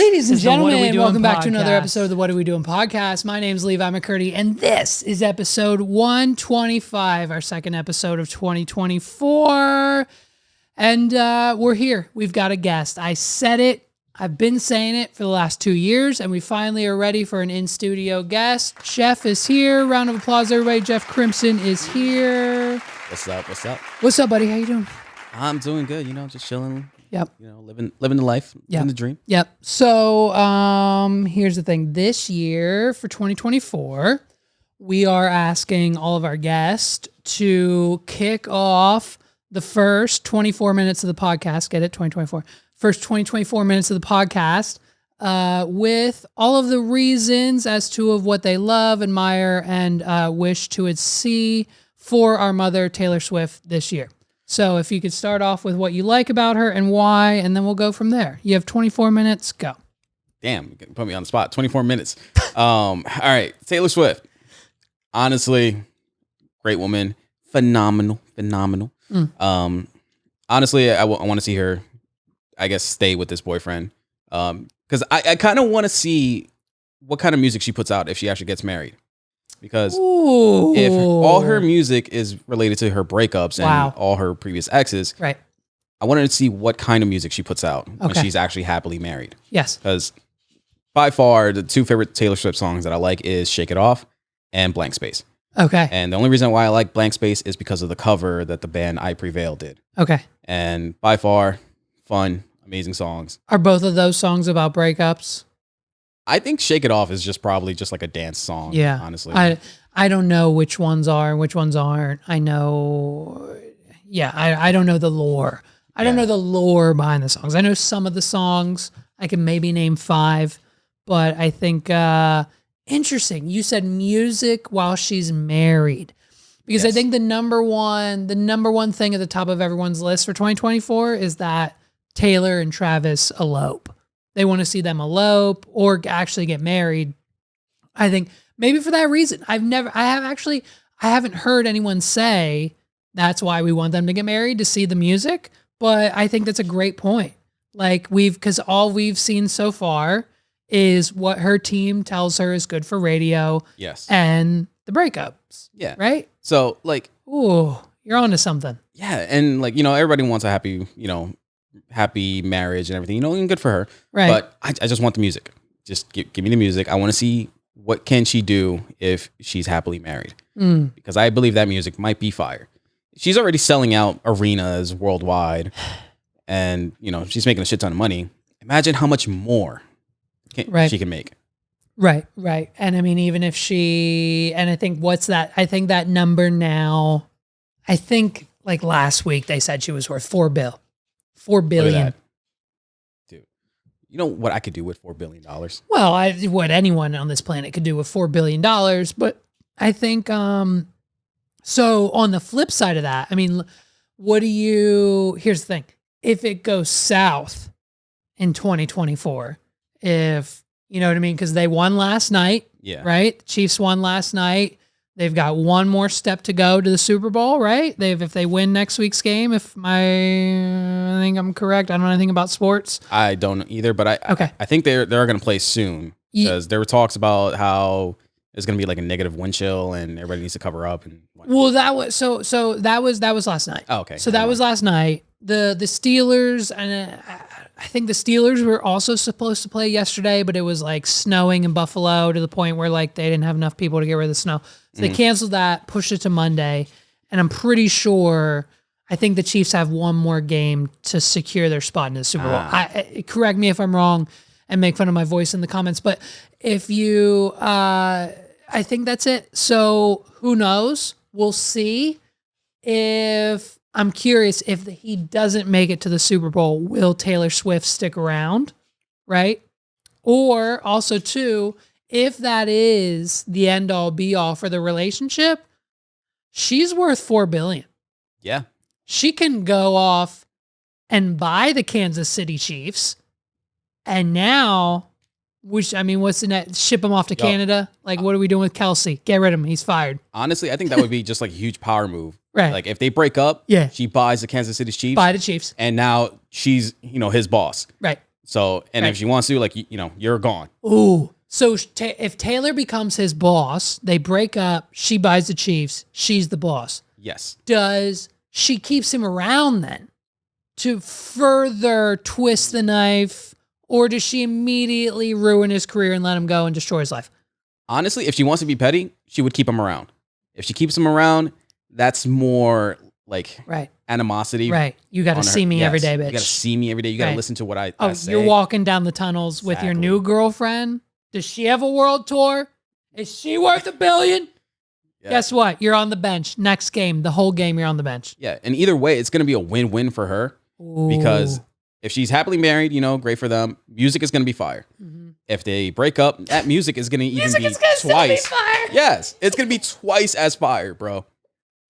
Ladies and gentlemen, welcome back podcast. to another episode of the What Are We Doing podcast. My name's Levi McCurdy, and this is episode 125, our second episode of 2024. And we're here. We've got a guest. I said it. I've been saying it for the last 2 years, and we finally are ready for an in-studio guest. Jeff is here. Round of applause, everybody. Jeff Crimson is here. What's up? What's up? What's up, buddy? How you doing? I'm doing good. You know, just chilling. Yep. You know, living the life, living the dream. Yep. So here's the thing. This year for 2024, we are asking all of our guests to kick off the first 24 minutes of the podcast. Get it? 2024. First 24 minutes of the podcast with all of the reasons as to of what they love, admire, and wish to see for our mother, Taylor Swift, this year. So if you could start off with what you like about her and why, and then we'll go from there. You have 24 minutes. Go. Damn, you put me on the spot. 24 minutes. All right, Taylor Swift. Honestly, great woman. Phenomenal. Honestly, I want to see her, I guess, stay with this boyfriend. Because I kind of want to see what kind of music she puts out if she actually gets married. Because if all her music is related to her breakups and all her previous exes, right? I wanted to see what kind of music she puts out when she's actually happily married. Yes. Because by far, the two favorite Taylor Swift songs that I like is Shake It Off and Blank Space. Okay. And the only reason why I like Blank Space is because of the cover that the band I Prevail did. Okay. And by far, fun, amazing songs. Are both of those songs about breakups? I think Shake It Off is just probably just like a dance song. Yeah. Honestly. I don't know which ones are and which ones aren't. I know. Yeah. I don't know the lore. I don't know the lore behind the songs. I know some of the songs. I can maybe name 5, but I think, interesting. You said music while she's married, because I think the number one thing at the top of everyone's list for 2024 is that Taylor and Travis elope. They want to see them elope or actually get married. I think maybe for that reason. I haven't heard anyone say that's why we want them to get married, to see the music, but I think that's a great point. Like because all we've seen so far is what her team tells her is good for radio. Yes. And the breakups. Yeah. Right? So like, ooh, you're onto something. Yeah. And like, everybody wants a happy marriage and everything, and good for her. Right. But I just want the music. Just give me the music. I want to see what can she do if she's happily married. Because I believe that music might be fire. She's already selling out arenas worldwide and, she's making a shit ton of money. Imagine how much more she can make. Right. And I mean, even if I think I think that number now, I think like last week they said she was worth $4 billion. Dude, you know what I could do with $4 billion? Well, what anyone on this planet could do with $4 billion. But I think, so on the flip side of that, I mean, here's the thing. If it goes south in 2024, if, you know what I mean? Because they won last night, right? The Chiefs won last night. They've got one more step to go to the Super Bowl, right? If they win next week's game, I think I'm correct. I don't know anything about sports. I don't either, but I think they're going to play soon, because there were talks about how there's going to be like a negative wind chill and everybody needs to cover up and whatnot. Well, that was last night. Oh, okay. So that was last night. The Steelers, and I think the Steelers were also supposed to play yesterday, but it was like snowing in Buffalo to the point where like they didn't have enough people to get rid of the snow. So they canceled that, pushed it to Monday. And I'm pretty sure, I think the Chiefs have one more game to secure their spot in the Super Bowl. Correct me if I'm wrong and make fun of my voice in the comments. But if you, I think that's it. So who knows? We'll see. I'm curious if he doesn't make it to the Super Bowl, will Taylor Swift stick around, right? Or also, too, if that is the end-all, be-all for the relationship, she's worth $4 billion. Yeah. She can go off and buy the Kansas City Chiefs, and now, what's the net? Ship him off to Canada? Like, what are we doing with Kelsey? Get rid of him. He's fired. Honestly, I think that would be just like a huge power move. Right. Like if they break up, Yeah. she buys the Kansas City Chiefs. Buy the Chiefs. And now she's, his boss. Right. So, and if she wants to, like, you know, you're gone. Ooh. So if Taylor becomes his boss, they break up, she buys the Chiefs, she's the boss. Yes. Does she keeps him around then to further twist the knife, or does she immediately ruin his career and let him go and destroy his life? Honestly, if she wants to be petty, she would keep him around. If she keeps him around, that's more like animosity. Right. You got to see me every day, bitch. You got to see me every day. You got to listen to what I say. You're walking down the tunnels with your new girlfriend. Does she have a world tour? Is she worth $1 billion? Yeah. Guess what? You're on the bench. Next game, the whole game, you're on the bench. Yeah. And either way, it's going to be a win-win for her. Ooh. Because if she's happily married, you know, great for them. Music is going to be fire. Mm-hmm. If they break up, that music is going to even be twice. Fire. Yes. It's going to be twice as fire, bro.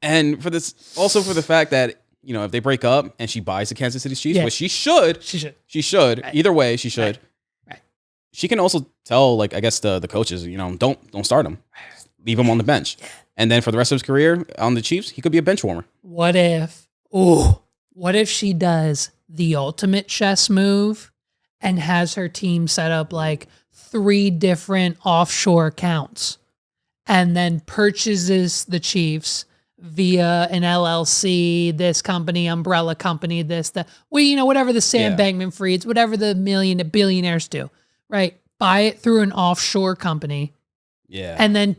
And for this, also for the fact that, you know, if they break up and she buys the Kansas City Chiefs, which she should. She should. Right. Either way, she should. Right. She can also tell, like, I guess the coaches, you know, don't start him. Leave him on the bench. And then for the rest of his career on the Chiefs, he could be a bench warmer. What if she does the ultimate chess move and has her team set up like 3 different offshore accounts and then purchases the Chiefs via an LLC, this company, umbrella company, this, that, well, you know, whatever the Sam Bankman-Frieds, whatever the billionaires do, right? Buy it through an offshore company. Yeah. And then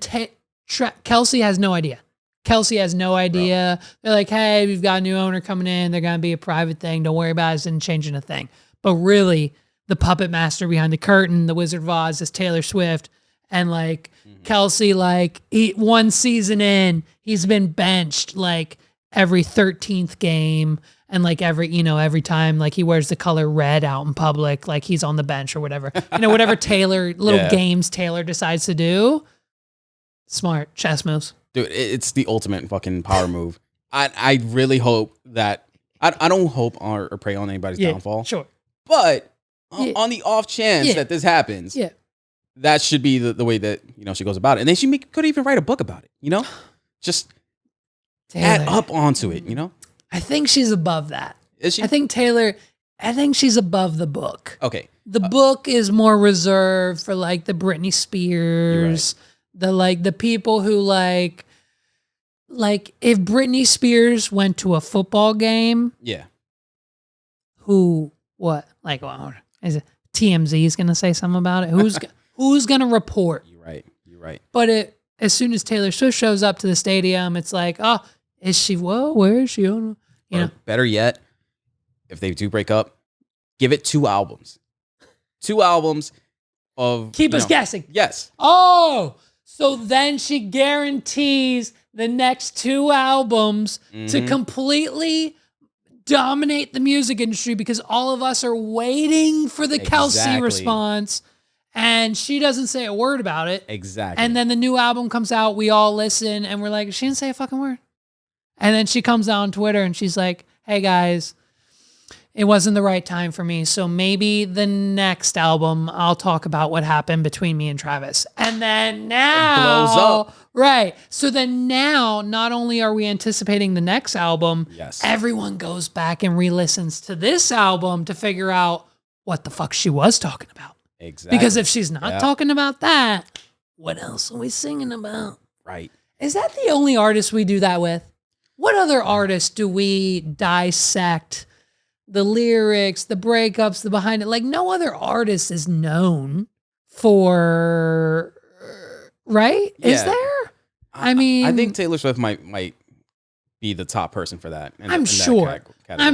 Kelsey has no idea. They're like, hey, we've got a new owner coming in. They're going to be a private thing. Don't worry about it. It's not changing a thing. But really, the puppet master behind the curtain, the Wizard of Oz, is Taylor Swift. And like Kelsey, like one season in, he's been benched like every 13th game. And like every time like he wears the color red out in public, like he's on the bench or whatever, whatever games Taylor decides to do. Smart chess moves. Dude, it's the ultimate fucking power move. I really hope that, I don't hope or pray on anybody's downfall. Sure. But on the off chance that this happens, that should be the way that, you know, she goes about it. And then she could even write a book about it, you know? Just add up onto it, you know? I think she's above that. Is she? I think she's above the book. Okay. The book is more reserved for like the Britney Spears, the people who like if Britney Spears went to a football game. Yeah. What? Like, well, is it TMZ is going to say something about it? Who's going to report? You're right. But as soon as Taylor Swift shows up to the stadium, it's like, oh, is she? Whoa, where is she? You know? Better yet, if they do break up, give it 2 albums. 2 albums of keep us guessing. Yes. Oh, so then she guarantees the next 2 albums to completely dominate the music industry because all of us are waiting for the Kelsey response. And she doesn't say a word about it. Exactly. And then the new album comes out, we all listen, and we're like, she didn't say a fucking word. And then she comes out on Twitter and she's like, hey guys, it wasn't the right time for me. So maybe the next album, I'll talk about what happened between me and Travis. And then now, it blows up. Right. So then now, not only are we anticipating the next album, everyone goes back and re-listens to this album to figure out what the fuck she was talking about. Exactly. Because if she's not talking about that, what else are we singing about? Right. Is that the only artist we do that with? What other artists do we dissect the lyrics, the breakups, the behind it? Like no other artist is known for, right? Yeah. Is there? I mean, I think Taylor Swift might be the top person for that. I'm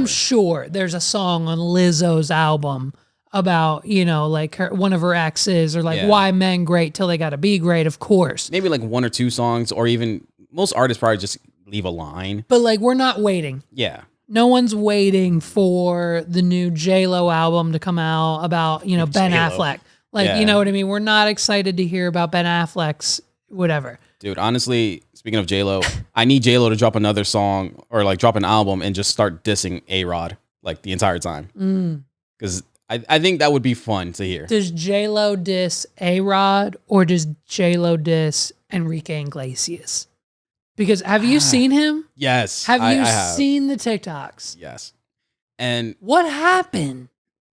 sure there's a song on Lizzo's album about, like one of her exes or like why men great till they got to be great, of course. Maybe like 1 or 2 songs, or even most artists probably just leave a line. But like we're not waiting. Yeah. No one's waiting for the new J-Lo album to come out about, Ben Affleck. Like, you know what I mean? We're not excited to hear about Ben Affleck's whatever. Dude, honestly, speaking of J-Lo, I need J-Lo to drop another song or like drop an album and just start dissing A-Rod like the entire time. Because I think that would be fun to hear. Does J-Lo diss A-Rod or does J-Lo diss Enrique Iglesias? Because have you seen him? Yes. Have you seen the TikToks? Yes. And what happened?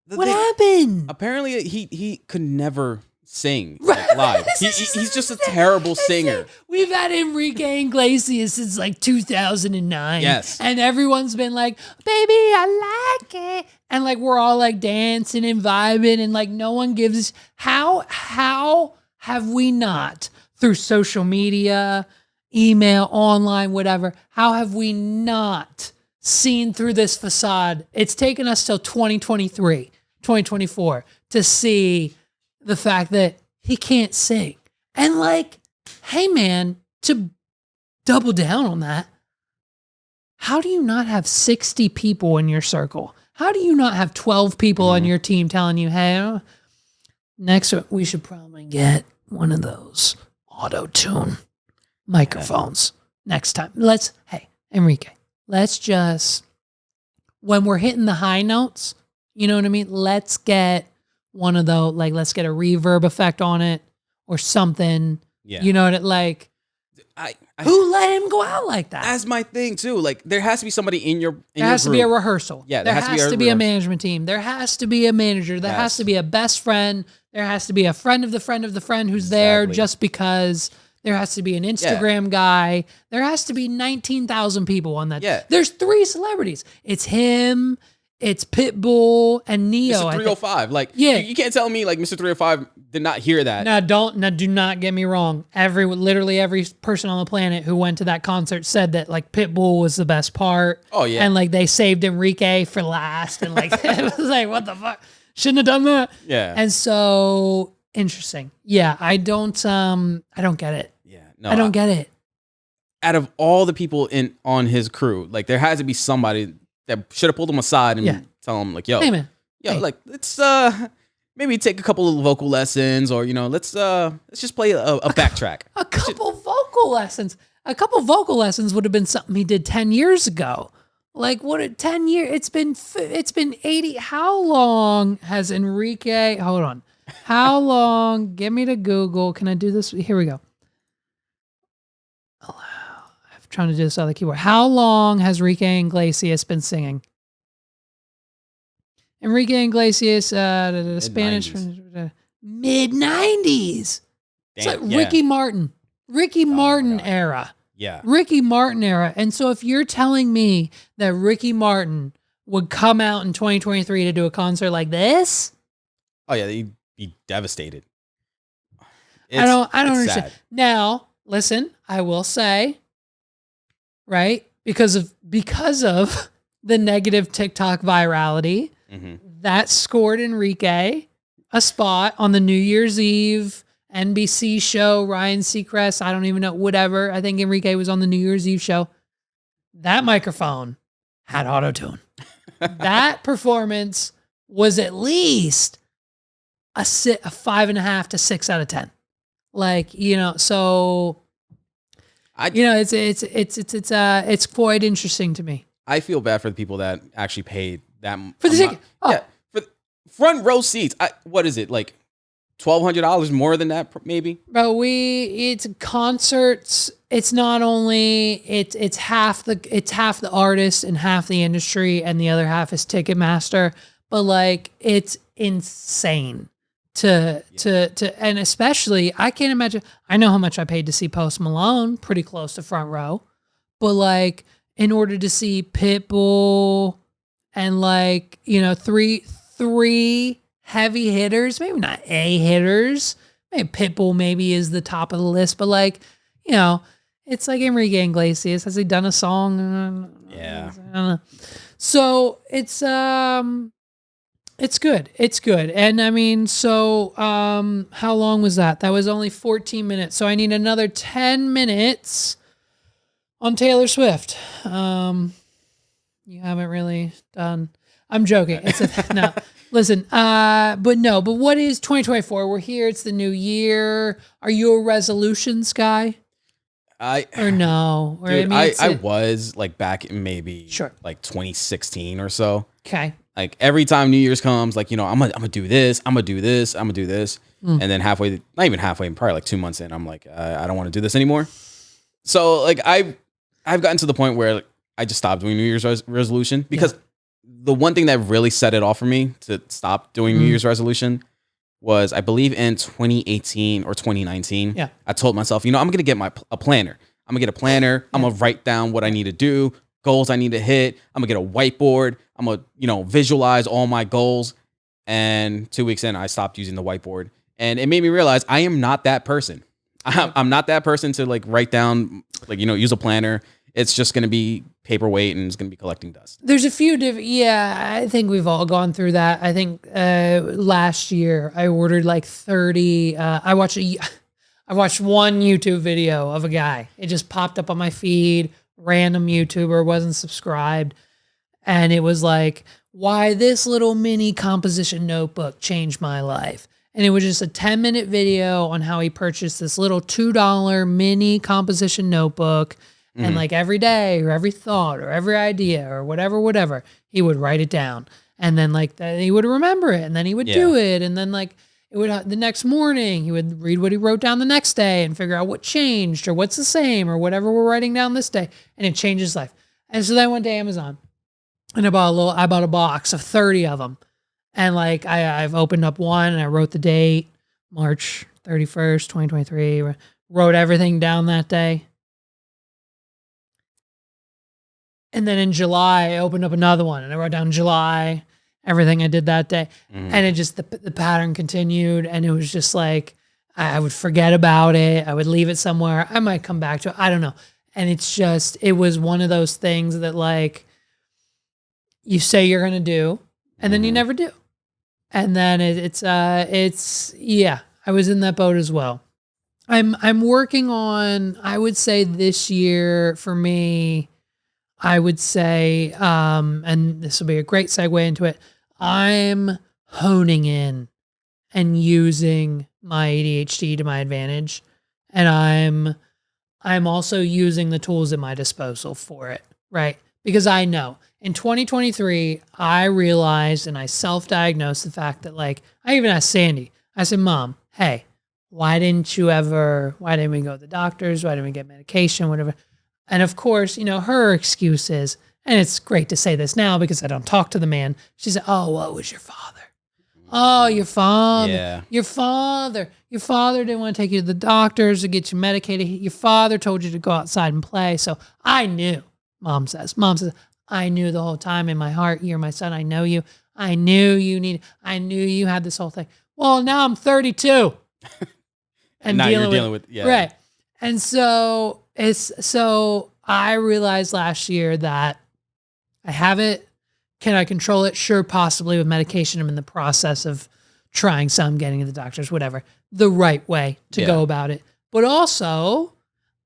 What happened? Apparently, he could never sing live. He's just a terrible singer. We've had Enrique Iglesias since like 2009. Yes. And everyone's been like, baby, I like it. And like, we're all like dancing and vibing and like no one gives, how have we not through social media, email, online, whatever, how have we not seen through this facade? It's taken us till 2023, 2024 to see the fact that he can't sing. And like, hey man, to double down on that, how do you not have 60 people in your circle? How do you not have 12 people on your team telling you, hey, next we should probably get one of those auto-tune microphones next time. Hey, Enrique, let's just, when we're hitting the high notes, you know what I mean? Let's get one of those, like, let's get a reverb effect on it or something. Yeah. You know what like, who let him go out like that? That's my thing too. Like, there has to be somebody in your there has to be a rehearsal. Yeah, there has to be a management team. There has to be a manager. There has to be a best friend. There has to be a friend of the friend of the friend who's there just because. There has to be an Instagram guy. There has to be 19,000 people on that. Yeah. There's 3 celebrities. It's him, it's Pitbull, and Neo. Mr. 305. Like, yeah. You can't tell me like Mr. 305 did not hear that. Do not get me wrong. Literally every person on the planet who went to that concert said that like Pitbull was the best part. Oh yeah. And like they saved Enrique for last. And like, it was like, what the fuck? Shouldn't have done that. Yeah. And so interesting. Yeah. I don't get it. Yeah. No, I don't get it. Out of all the people on his crew, like there has to be somebody that should have pulled him aside and tell him like, yo, hey man, like let's maybe take a couple of vocal lessons, or let's just play a backtrack. A couple vocal lessons. A couple vocal lessons would have been something he did 10 years ago. Like what? 10 years? It's been 80. How long has Enrique? Hold on. How long? Get me to Google. Can I do this? Here we go. I'm trying to do this on the keyboard. How long has Enrique Iglesias been singing? Enrique Iglesias, Spanish, mid-90s. It's like Ricky Martin. Ricky Martin era. Yeah. Ricky Martin era. And so if you're telling me that Ricky Martin would come out in 2023 to do a concert like this? Oh yeah, he'd be devastated. I don't understand. Sad. Now, listen, I will say, right? Because of the negative TikTok virality, that scored Enrique a spot on the New Year's Eve NBC show, Ryan Seacrest, I don't even know, whatever. I think Enrique was on the New Year's Eve show. That microphone had auto-tune. That performance was at least a 5.5 to 6 out of 10. Like, so it's quite interesting to me. I feel bad for the people that actually paid that for the ticket. Yeah, for front row seats. What is it, like $1,200 more than that, maybe? Bro, it's concerts. It's not only it's half the artist and half the industry, and the other half is Ticketmaster. But like, it's insane to and especially I can't imagine. I know how much I paid to see Post Malone, pretty close to front row, but like in order to see Pitbull and like three heavy hitters, maybe not A hitters. Maybe Pitbull maybe is the top of the list, but like, it's like Enrique Iglesias. Has he done a song? Yeah. I don't know. So it's good. It's good. And I mean, so how long was that? That was only 14 minutes. So I need another 10 minutes on Taylor Swift. You haven't really done. I'm joking. It's no. Listen, but what is 2024? We're here. It's the new year. Are you a resolutions guy? Or no? Or dude, I was like back in maybe like 2016 or so. Okay. Like every time New Year's comes, like, I'm gonna do this, I'm gonna do this, I'm gonna do this. And then not even halfway, probably like 2 months in, I'm like, I don't want to do this anymore. So like I've gotten to the point where like, I just stopped doing New Year's resolution because the one thing that really set it off for me to stop doing New Year's resolution was, I believe in 2018 or 2019. Yeah. I told myself, I'm going to get a planner. I'm going to get a planner. I'm going to write down what I need to do, goals I need to hit. I'm going to get a whiteboard. I'm going to, visualize all my goals. And 2 weeks in, I stopped using the whiteboard. And it made me realize I am not that person. I'm not that person to like write down, like, use a planner. It's just going to be paperweight and it's going to be collecting dust. There's a few different, I think we've all gone through that. I think last year I ordered like 30, I watched one YouTube video of a guy. It just popped up on my feed, random YouTuber, wasn't subscribed. And it was like, why this little mini composition notebook changed my life. And it was just a 10-minute video on how he purchased this little $2 mini composition notebook. And like every day or every thought or every idea or whatever, he would write it down. And then like he would remember it and then he would do it. And then like it would, the next morning he would read what he wrote down the next day and figure out what changed or what's the same or whatever we're writing down this day. And it changed his life. And so then I went to Amazon and I bought a box of 30 of them. And like I've opened up one and I wrote the date, March 31st, 2023, wrote everything down that day. And then in July, I opened up another one and I wrote down July, everything I did that day. And it just, the pattern continued. And it was just like, I would forget about it. I would leave it somewhere. I might come back to it. I don't know. And it's just, it was one of those things that like, you say you're going to do, and then you never do. And then I was in that boat as well. I'm working on, I would say this year for me, I would say, and this will be a great segue into it, I'm honing in and using my ADHD to my advantage. And I'm also using the tools at my disposal for it, right? Because I know in 2023, I realized and I self-diagnosed the fact that like, I even asked Sandy, I said, Mom, hey, why didn't we go to the doctors? Why didn't we get medication, whatever? And of course, her excuse is, and it's great to say this now because I don't talk to the man. She said, oh, what was your father? Oh, your father. Yeah. Your father. Your father didn't want to take you to the doctors to get you medicated. Your father told you to go outside and play. So I knew, Mom says, I knew the whole time in my heart, you're my son. I know you. I knew you had this whole thing. Well, now I'm 32. And now you're dealing with, right. And so I realized last year that I have it. Can I control it? Sure, possibly with medication. I'm in the process of trying some, getting to the doctors, whatever. The right way to go about it. But also,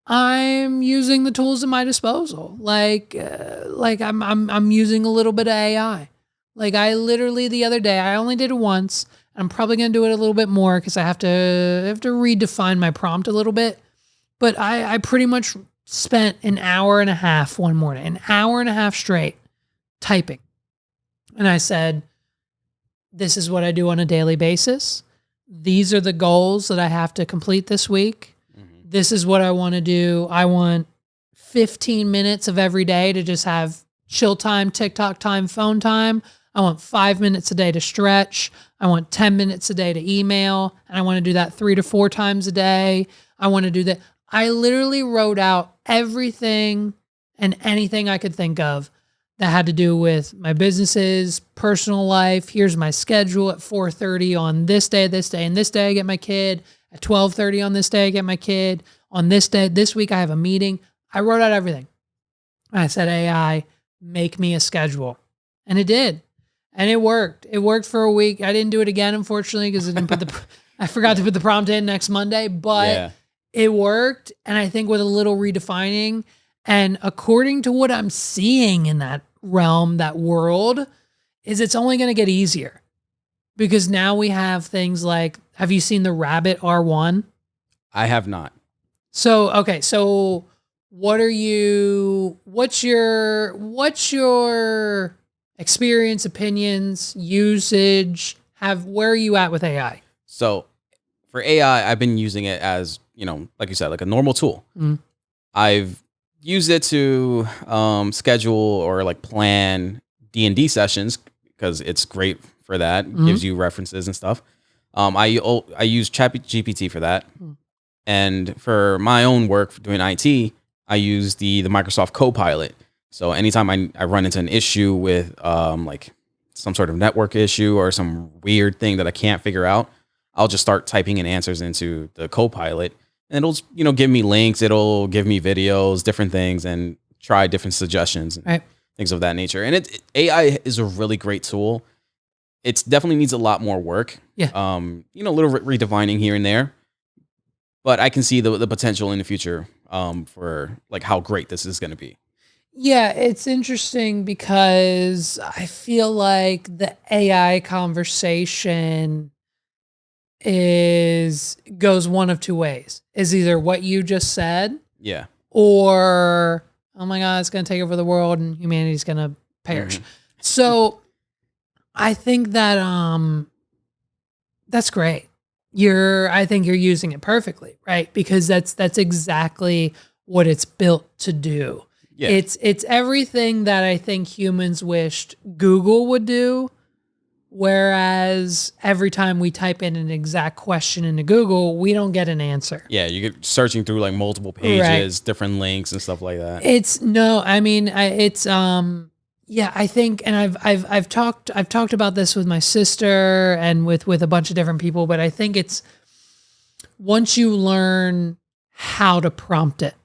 I'm using the tools at my disposal. Like I'm using a little bit of AI. Like I literally the other day, I only did it once. I'm probably gonna do it a little bit more because I have to redefine my prompt a little bit. But I pretty much spent an hour and a half one morning, an hour and a half straight typing. And I said, this is what I do on a daily basis. These are the goals that I have to complete this week. This is what I want to do. I want 15 minutes of every day to just have chill time, TikTok time, phone time. I want 5 minutes a day to stretch. I want 10 minutes a day to email. And I want to do that 3 to 4 times a day. I want to do that. I literally wrote out everything and anything I could think of that had to do with my businesses, personal life. Here's my schedule at 4:30 on this day, and this day I get my kid. At 12:30 on this day, I get my kid. On this day, this week, I have a meeting. I wrote out everything. I said, AI, make me a schedule. And it did. And it worked. It worked for a week. I didn't do it again, unfortunately, because I forgot to put the prompt in next Monday, but it worked. And I think with a little redefining, and according to what I'm seeing in that realm, that world, is it's only going to get easier. Because now we have things like, have you seen the Rabbit R1? I have not. So, okay. So what's your experience, opinions, usage? Where are you at with AI? So for AI, I've been using it as, like you said, like a normal tool. I've used it to schedule or like plan D&D sessions because it's great for that. Gives you references and stuff. I use ChatGPT for that. And for my own work for doing IT, I use the Microsoft Copilot. So anytime I run into an issue with like some sort of network issue or some weird thing that I can't figure out, I'll just start typing in answers into the Copilot, and it'll, you know, give me links, it'll give me videos, different things, and try different suggestions and things of that nature. And AI is a really great tool. It definitely needs a lot more work. Yeah. You know, a little redefining here and there, but I can see the potential in the future for like how great this is going to be. Yeah, it's interesting because I feel like the AI conversation goes one of two ways. Is either what you just said, Yeah, or oh my god, it's going to take over the world and humanity's going to perish. So I think that that's great. I think you're using it perfectly, right? Because that's exactly what it's built to do. Yeah. It's everything that I think humans wished Google would do. Whereas every time we type in an exact question into Google, we don't get an answer. Yeah, you get searching through like multiple pages, different links and stuff like that. Yeah, I think, and I've talked about this with my sister and with a bunch of different people, but I think it's once you learn how to prompt it,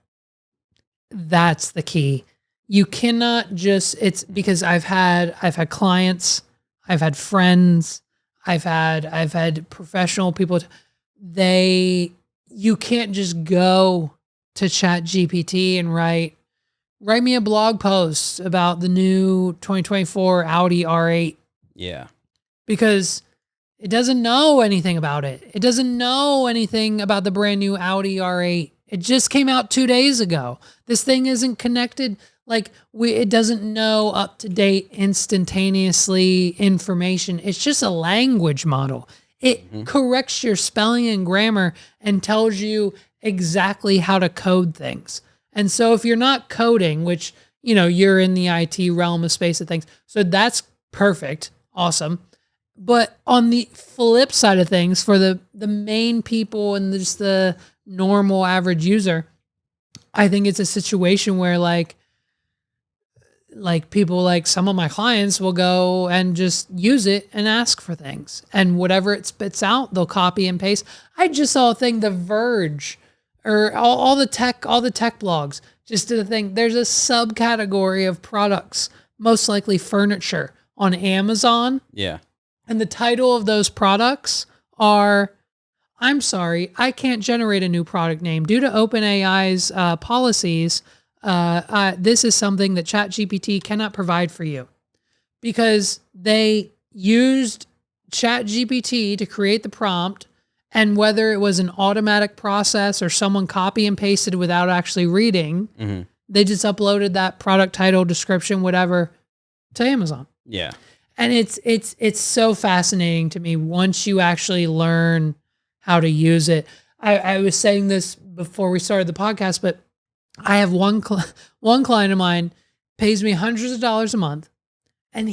that's the key. You cannot just, it's because I've had clients, I've had friends, I've had professional people. You can't just go to ChatGPT and write me a blog post about the new 2024 Audi R8. Yeah. Because it doesn't know anything about it. It doesn't know anything about the brand new Audi R8. It just came out 2 days ago. This thing isn't connected. Like it doesn't know up to date instantaneously information. It's just a language model. It corrects your spelling and grammar and tells you exactly how to code things. And so if you're not coding, which, you know, you're in the IT realm of space of things, so that's perfect. Awesome. But on the flip side of things, for the main people and just the normal average user, I think it's a situation where like people, like some of my clients will go and just use it and ask for things, and whatever it spits out, they'll copy and paste. I just saw a thing, The Verge, or all the tech blogs just did a thing. There's a subcategory of products, most likely furniture, on Amazon. Yeah. And the title of those products are, I'm sorry, I can't generate a new product name. Due to OpenAI's policies, this is something that ChatGPT cannot provide for you. Because they used ChatGPT to create the prompt, and whether it was an automatic process or someone copy and pasted without actually reading, they just uploaded that product title, description, whatever, to Amazon. Yeah. And it's so fascinating to me once you actually learn how to use it. I was saying this before we started the podcast, but I have one client of mine pays me hundreds of dollars a month, and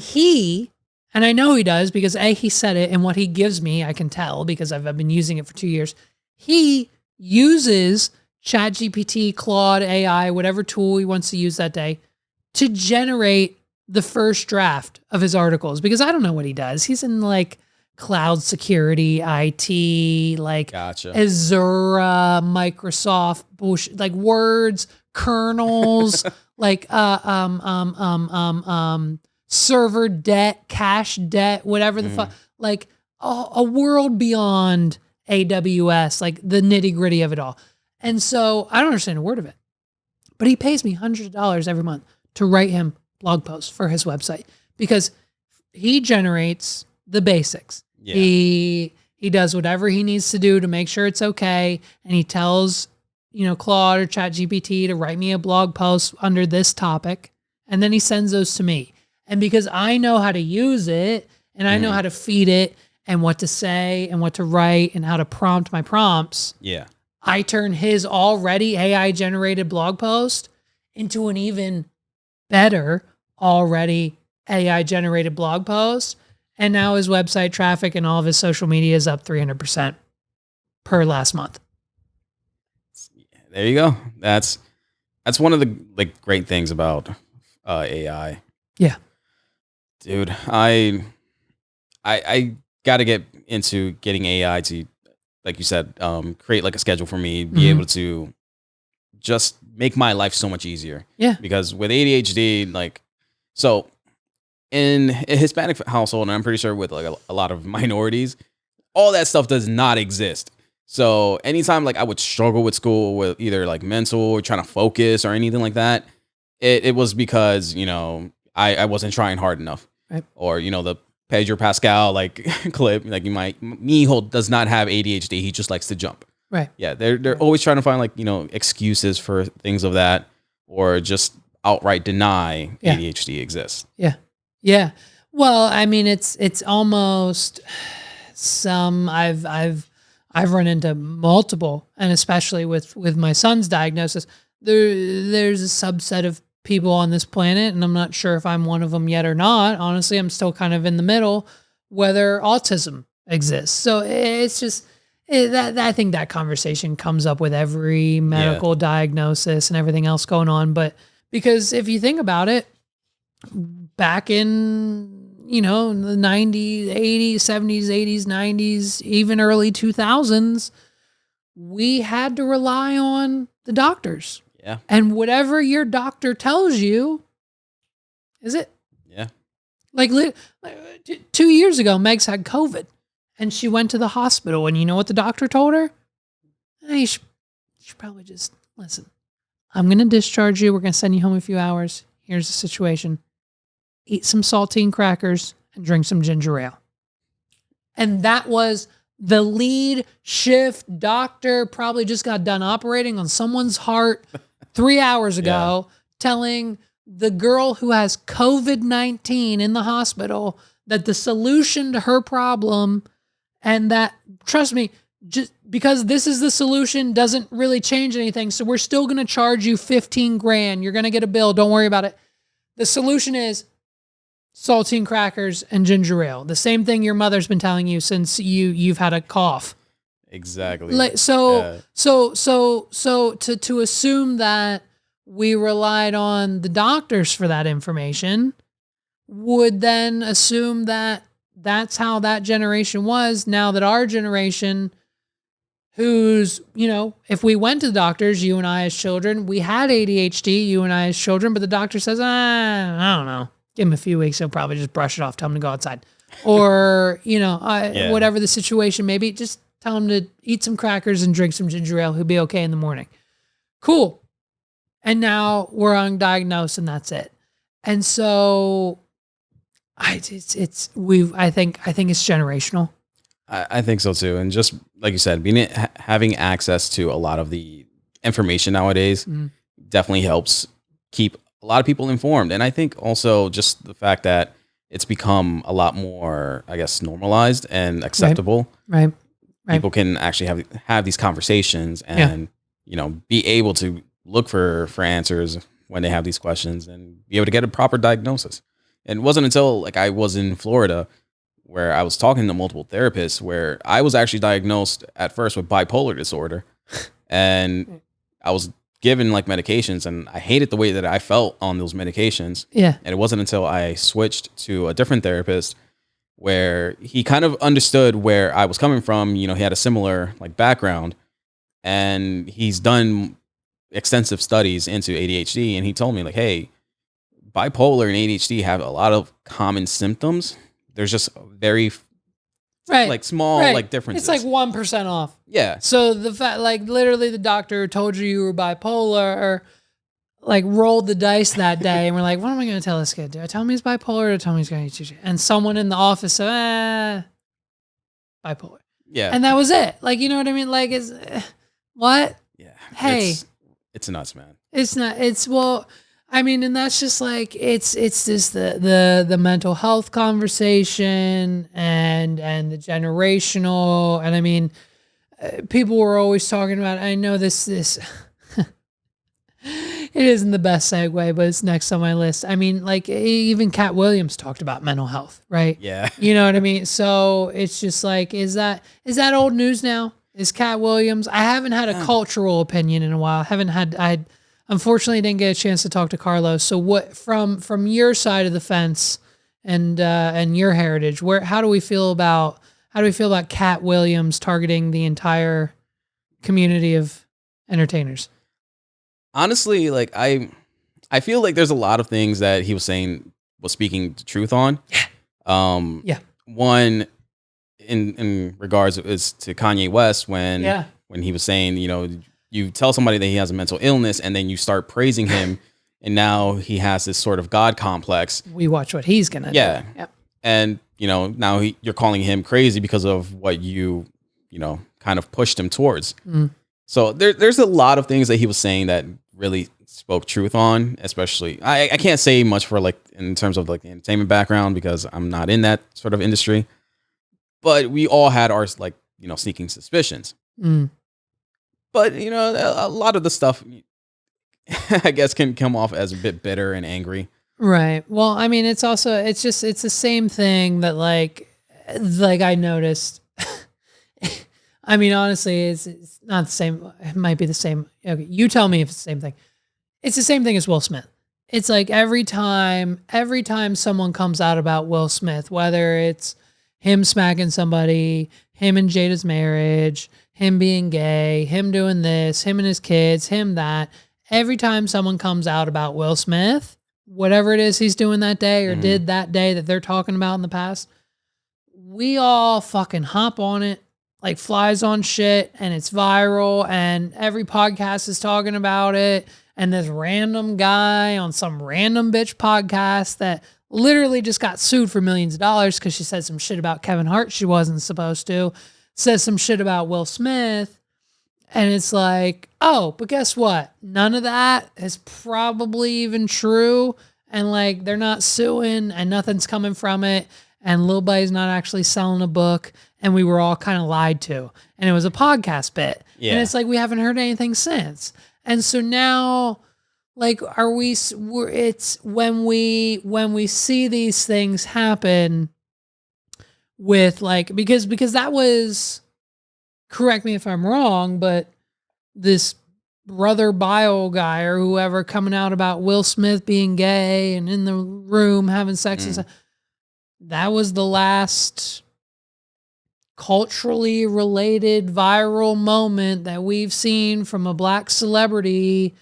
I know he does because he said it, and what he gives me, I can tell because I've been using it for 2 years. He uses ChatGPT, Claude, AI, whatever tool he wants to use that day, to generate the first draft of his articles, because I don't know what he does. He's in like cloud security, IT, like Gotcha. Azure, Microsoft, bullshit, like words, kernels, like server debt, cache debt, whatever the fuck, like a world beyond AWS, like the nitty gritty of it all. And so I don't understand a word of it, but he pays me hundreds of dollars every month to write him blog posts for his website because he generates the basics. Yeah. He does whatever he needs to do to make sure it's okay. And he tells, Claude or ChatGPT to write me a blog post under this topic. And then he sends those to me. And because I know how to use it and I know how to feed it and what to say and what to write and how to prompt my prompts. Yeah. I turn his already AI generated blog post into an even better already AI generated blog posts. And now his website traffic and all of his social media is up 300% per last month. There you go. That's one of the like great things about AI. Yeah. Dude, I got to get into getting AI to, like you said, create like a schedule for me, be able to just make my life so much easier. Yeah. Because with ADHD, like, so in a Hispanic household, and I'm pretty sure with like a lot of minorities, all that stuff does not exist. So anytime like I would struggle with school with either like mental or trying to focus or anything like that, it was because, you know, I wasn't trying hard enough. Right. Or, you know, the Pedro Pascal like clip, like Mijo does not have ADHD. He just likes to jump. Right. Yeah. They're always trying to find like, you know, excuses for things of that, or just outright deny ADHD exists. Yeah. Yeah. Well, I mean, it's almost some I've run into multiple, and especially with my son's diagnosis, there's a subset of people on this planet, and I'm not sure if I'm one of them yet or not. Honestly, I'm still kind of in the middle, whether autism exists. So it's just that I think that conversation comes up with every medical diagnosis and everything else going on. But because if you think about it, back in, you know, the 90s, 80s, 70s, 80s, 90s, even early 2000s, we had to rely on the doctors. Yeah. And whatever your doctor tells you, is it? Yeah. Like 2 years ago, Meg's had COVID and she went to the hospital, and you know what the doctor told her? Hey, you should probably just listen. I'm going to discharge you. We're going to send you home in a few hours. Here's the situation. Eat some saltine crackers and drink some ginger ale. And that was the lead shift doctor, probably just got done operating on someone's heart 3 hours ago, telling the girl who has COVID-19 in the hospital that the solution to her problem, and that, trust me, just because this is the solution doesn't really change anything. So we're still going to charge you 15 grand. You're going to get a bill. Don't worry about it. The solution is saltine crackers and ginger ale. The same thing your mother's been telling you since you've had a cough. Exactly. Like, to assume that we relied on the doctors for that information would then assume that that's how that generation was. Now that our generation, who's, you know, if we went to the doctors, you and I as children, we had ADHD, you and I as children, but the doctor says, I don't know. Give him a few weeks, he'll probably just brush it off, tell him to go outside. Or, you know, whatever the situation may be, just tell him to eat some crackers and drink some ginger ale. He'll be okay in the morning. Cool. And now we're undiagnosed and that's it. And so I think it's generational. I think so too. And just like you said, having access to a lot of the information nowadays definitely helps keep a lot of people informed. And I think also just the fact that it's become a lot more, I guess, normalized and acceptable. Right. People can actually have these conversations and, you know, be able to look for answers when they have these questions and be able to get a proper diagnosis. And it wasn't until like I was in Florida where I was talking to multiple therapists where I was actually diagnosed at first with bipolar disorder. And I was given like medications, and I hated the way that I felt on those medications. Yeah. And it wasn't until I switched to a different therapist where he kind of understood where I was coming from. You know, he had a similar like background, and he's done extensive studies into ADHD. And he told me like, hey, bipolar and ADHD have a lot of common symptoms. There's just very like small like differences. It's like 1% off. Yeah. So the fact, like literally the doctor told you were bipolar, like rolled the dice that day, and we're like, what am I going to tell this kid? Do I tell him he's bipolar or tell him he's going to eat? And someone in the office said, bipolar. Yeah. And that was it. Like, you know what I mean? Like, it's what? Yeah. Hey, it's nuts, man. It's not. It's well. I mean, and that's just like it's just the mental health conversation and the generational. And I mean, people were always talking about. I know this. It isn't the best segue, but it's next on my list. I mean, like even Cat Williams talked about mental health, right? Yeah. You know what I mean? So it's just like, is that old news now? Is Cat Williams? I haven't had a cultural opinion in a while. I unfortunately didn't get a chance to talk to Carlos. So what from your side of the fence and your heritage, how do we feel about Cat Williams targeting the entire community of entertainers? Honestly, like I feel like there's a lot of things that he was saying was speaking the truth on. Yeah. One in regards is to Kanye West when he was saying, you know, you tell somebody that he has a mental illness and then you start praising him and now he has this sort of God complex. We watch what he's gonna do. Yep. And you know, now you're calling him crazy because of what you know, kind of pushed him towards. So there's a lot of things that he was saying that really spoke truth on, especially I can't say much for like in terms of like the entertainment background because I'm not in that sort of industry, but we all had our like, you know, sneaking suspicions. But you know, a lot of the stuff I guess can come off as a bit bitter and angry. Right. Well, I mean, it's the same thing that like I noticed. I mean, honestly, it's not the same. It might be the same. Okay, you tell me if it's the same thing. It's the same thing as Will Smith. It's like every time someone comes out about Will Smith, whether it's him smacking somebody, him and Jada's marriage, him being gay, him doing this, him and his kids, him that, every time someone comes out about Will Smith, whatever it is he's doing that day or did that day that they're talking about in the past, we all fucking hop on it like flies on shit, and it's viral, and every podcast is talking about it, and this random guy on some random bitch podcast that literally just got sued for millions of dollars because she said some shit about Kevin Hart she wasn't supposed to, says some shit about Will Smith, and it's like, oh, but guess what? None of that is probably even true, and like they're not suing, and nothing's coming from it, and Lil Buddy's not actually selling a book, and we were all kind of lied to, and it was a podcast bit, and it's like we haven't heard anything since, and so now, like, it's when we see these things happen with like because that was, correct me if I'm wrong, but this Brother Bile guy or whoever coming out about Will Smith being gay and in the room having sex and stuff. That was the last culturally related viral moment that we've seen from a black celebrity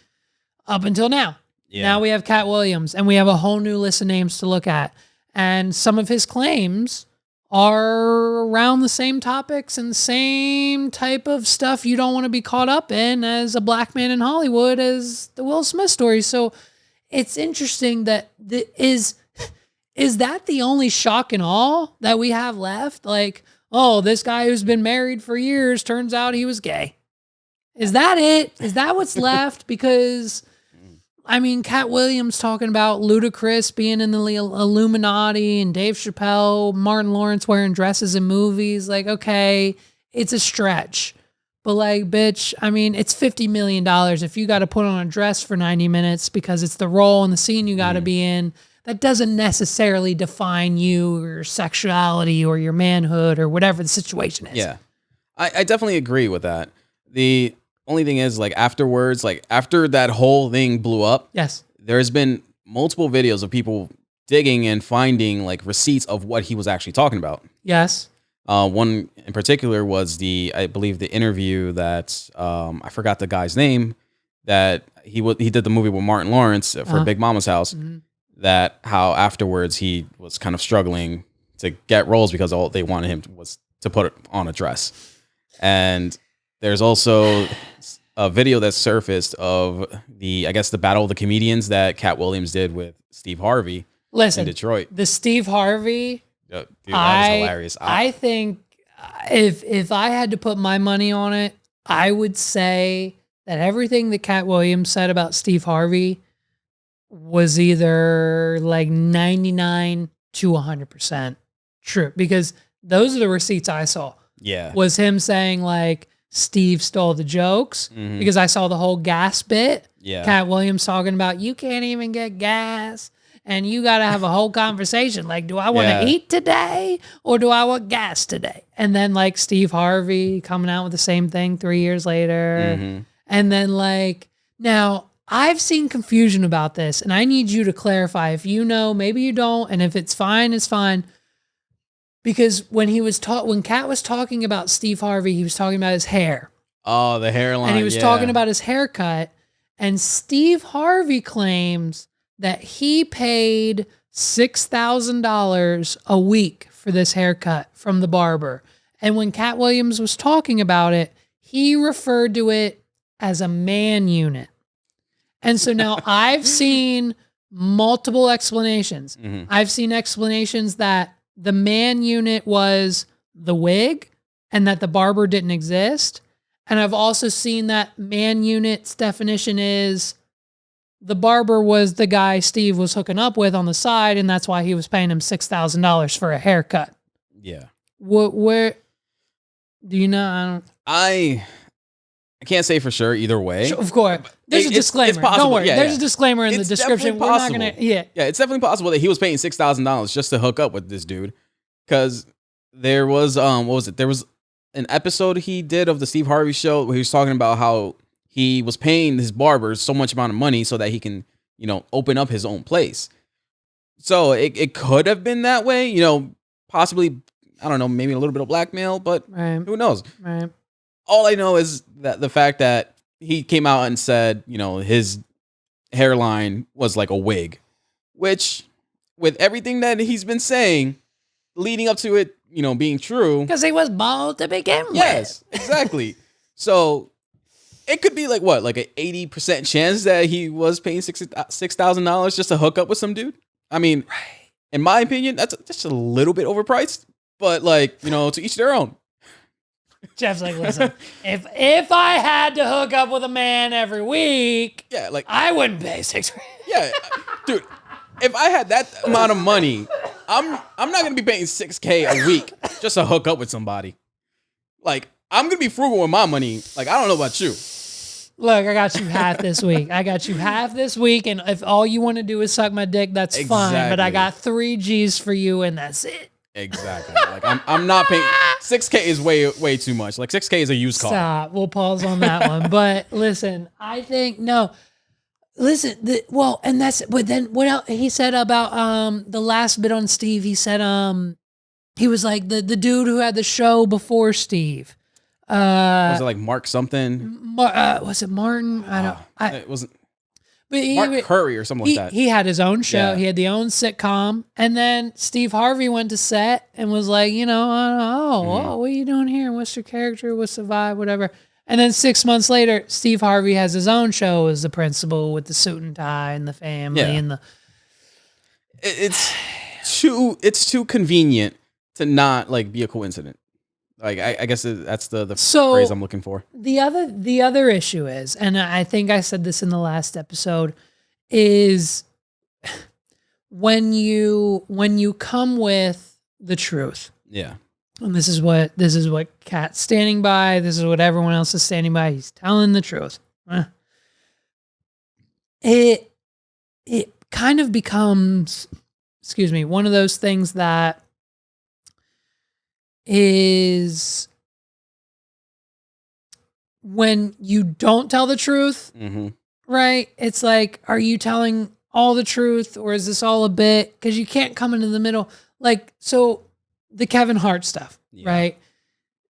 up until now. Yeah. Now we have Cat Williams and we have a whole new list of names to look at. And some of his claims are around the same topics and same type of stuff you don't want to be caught up in as a black man in Hollywood as the Will Smith story. So it's interesting that is that the only shock and awe that we have left? Like, oh, this guy who's been married for years, turns out he was gay. Is that it? Is that what's left? Because, I mean, Cat Williams talking about Ludacris being in the Illuminati and Dave Chappelle, Martin Lawrence wearing dresses in movies. Like, okay, it's a stretch. But like, bitch, I mean, it's $50 million. If you got to put on a dress for 90 minutes because it's the role and the scene you got to be in, that doesn't necessarily define you or your sexuality or your manhood or whatever the situation is. Yeah, I definitely agree with that. The only thing is, like, afterwards, like after that whole thing blew up, yes, there's been multiple videos of people digging and finding like receipts of what he was actually talking about. Yes. One in particular was I believe the interview that I forgot the guy's name, that he did the movie with Martin Lawrence for Big Mama's House. That how afterwards he was kind of struggling to get roles because all they wanted him was to put on a dress. And there's also a video that surfaced of I guess the Battle of the Comedians that Cat Williams did with Steve Harvey in Detroit. The Steve Harvey, dude, that was hilarious. I think if I had to put my money on it, I would say that everything that Cat Williams said about Steve Harvey was either like 99 to 100% true, because those are the receipts I saw. Yeah. Was him saying like, Steve stole the jokes because I saw the whole gas bit. Yeah. Cat Williams talking about you can't even get gas and you got to have a whole conversation. Like, do I want to eat today or do I want gas today? And then like Steve Harvey coming out with the same thing 3 years later. And then like, now I've seen confusion about this and I need you to clarify if you know, maybe you don't. And if it's fine, it's fine. Because when Cat was talking about Steve Harvey, he was talking about his hair. Oh, the hairline. And he was talking about his haircut. And Steve Harvey claims that he paid $6,000 a week for this haircut from the barber. And when Cat Williams was talking about it, he referred to it as a man unit. And so now I've seen multiple explanations. I've seen explanations that the man unit was the wig and that the barber didn't exist. And I've also seen that man unit's definition is the barber was the guy Steve was hooking up with on the side, and that's why he was paying him $6,000 for a haircut. Yeah. Where do you know? I can't say for sure either way. Sure, of course. There's a disclaimer. It's possible. Don't worry. Yeah, There's a disclaimer in the It's description. definitely We're not possible. going to, yeah. Yeah, it's definitely possible that he was paying $6,000 just to hook up with this dude. Because there was, what was it? There was an episode he did of the Steve Harvey show where he was talking about how he was paying his barbers so much amount of money so that he can, open up his own place. So it could have been that way, possibly, I don't know, maybe a little bit of blackmail, but who knows? Right. All I know is that the fact that he came out and said, his hairline was like a wig, which with everything that he's been saying leading up to it, being true. Because he was bald to begin with. Yes, exactly. So it could be like what, like an 80% chance that he was paying $6,000 just to hook up with some dude. I mean, in my opinion, that's just a little bit overpriced, but like, to each their own. Jeff's like, listen, if I had to hook up with a man every week, like I wouldn't pay $6,000. Yeah, dude. If I had that amount of money, I'm not gonna be paying $6,000 a week just to hook up with somebody. Like, I'm gonna be frugal with my money. Like, I don't know about you. Look, I got you half this week. And if all you want to do is suck my dick, that's fine. But I got 3 G's for you, and that's it. Exactly. Like, I'm not paying. $6,000 is way too much. Like, $6,000 is a used car. Stop. We'll pause on that one. But listen, I think no. Listen, but then what else he said about the last bit on Steve? He said he was like the dude who had the show before Steve. Was it like Mark something? Was it Martin? It wasn't. But Mark Curry or something like that. He had his own show. Yeah. He had the own sitcom. And then Steve Harvey went to set and was like, what are you doing here? What's your character? What's the vibe? Whatever. And then 6 months later, Steve Harvey has his own show as the principal with the suit and tie and the family and the. It's too convenient to not like be a coincidence. Like I guess that's the phrase I'm looking for. The other issue is, and I think I said this in the last episode, is when you come with the truth. Yeah. And this is what Cat's standing by. This is what everyone else is standing by. He's telling the truth. It kind of becomes, one of those things that is when you don't tell the truth, right? It's like, are you telling all the truth or is this all a bit? Because you can't come into the middle. Like, so the Kevin Hart stuff, right?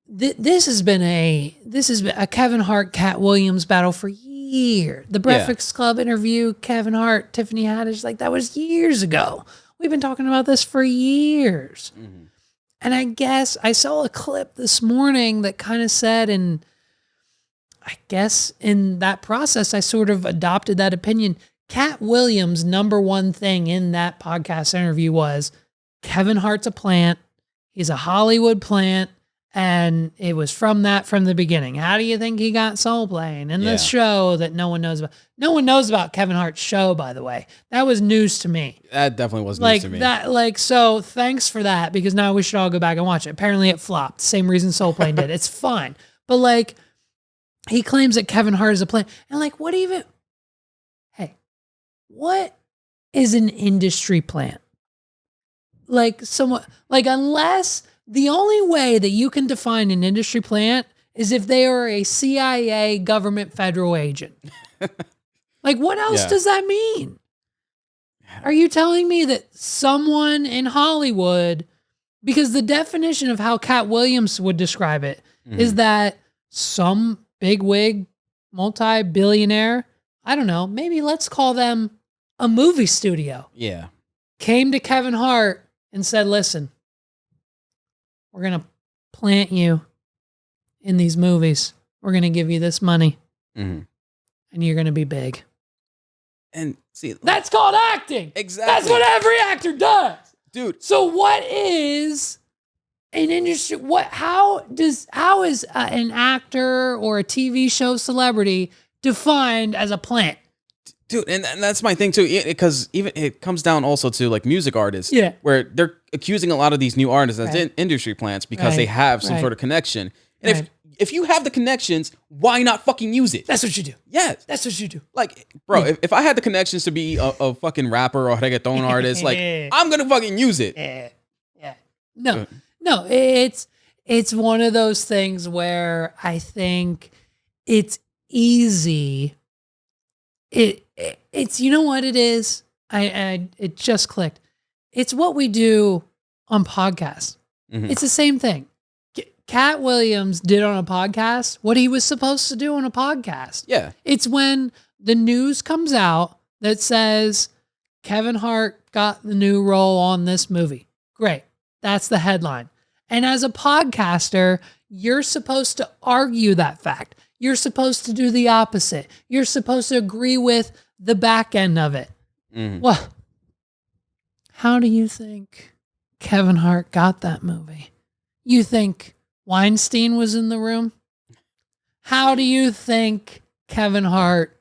This has been a Kevin Hart, Cat Williams battle for years. The Breakfast Club interview, Kevin Hart, Tiffany Haddish, like that was years ago. We've been talking about this for years. And I guess I saw a clip this morning that kind of said, and I guess in that process, I sort of adopted that opinion. Cat Williams' number one thing in that podcast interview was Kevin Hart's a plant. He's a Hollywood plant. And it was from the beginning. How do you think he got Soul Plane in this show that no one knows about? No one knows about Kevin Hart's show, by the way. That was news to me. That definitely was news to me. So thanks for that, because now we should all go back and watch it. Apparently it flopped. Same reason Soul Plane did. It's fine. But he claims that Kevin Hart is a plant. And like, what is an industry plant? Like unless the only way that you can define an industry plant is if they are a CIA government federal agent. Like, what else does that mean? Are you telling me that someone in Hollywood, because the definition of how Cat Williams would describe it is that some bigwig, multi-billionaire, I don't know, maybe let's call them a movie studio. Yeah. Came to Kevin Hart and said, listen, we're going to plant you in these movies. We're going to give you this money and you're going to be big. And see, that's called acting. Exactly. That's what every actor does. Dude. So what is an industry? How is an actor or a TV show celebrity defined as a plant? Dude, and that's my thing too, because even it comes down also to like music artists, where they're accusing a lot of these new artists as industry plants because they have some sort of connection. And if you have the connections, why not fucking use it? That's what you do. Yes. That's what you do. Like, bro, if I had the connections to be a fucking rapper or reggaeton artist, like, I'm going to fucking use it. Yeah. No, it's one of those things where I think it's easy. It's you know what it is? It just clicked. It's what we do on podcasts. It's the same thing. Cat Williams did on a podcast what he was supposed to do on a podcast. Yeah. It's when the news comes out that says Kevin Hart got the new role on this movie. Great. That's the headline. And as a podcaster, you're supposed to argue that fact. You're supposed to do the opposite. You're supposed to agree with the back end of it. Well, how do you think Kevin Hart got that movie? You think Weinstein was in the room? How do you think Kevin Hart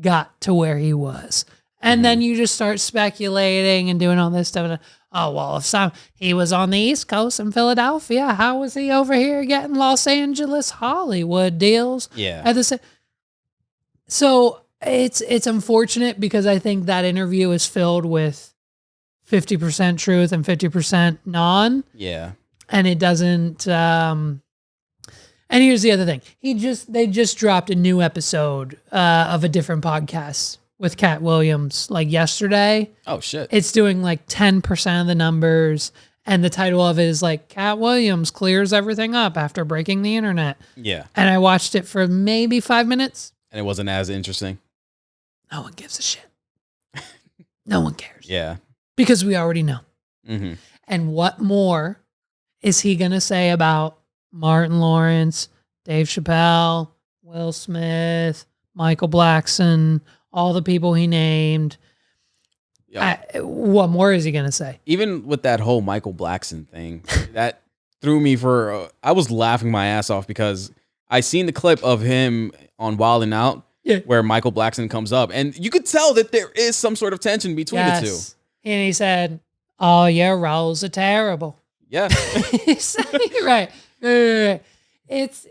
got to where he was? And then you just start speculating and doing all this stuff. Oh, well, if he was on the East Coast in Philadelphia, how was he over here getting Los Angeles Hollywood deals? Yeah. At the so it's unfortunate because I think that interview is filled with 50% truth and 50% non. Yeah. And it doesn't and here's the other thing. They just dropped a new episode of a different podcast with Cat Williams like yesterday. Oh shit. It's doing like 10% of the numbers and the title of it is like Cat Williams clears everything up after breaking the internet. Yeah. And I watched it for maybe 5 minutes. And it wasn't as interesting. No one gives a shit. No one cares. Yeah. Because we already know. And what more is he going to say about Martin Lawrence, Dave Chappelle, Will Smith, Michael Blackson, all the people he named? What more is he going to say? Even with that whole Michael Blackson thing, that threw me for... I was laughing my ass off because I seen the clip of him on Wild 'N Out where Michael Blackson comes up. And you could tell that there is some sort of tension between the two. And he said, "Oh, your roles are terrible." Yeah. Right. It's...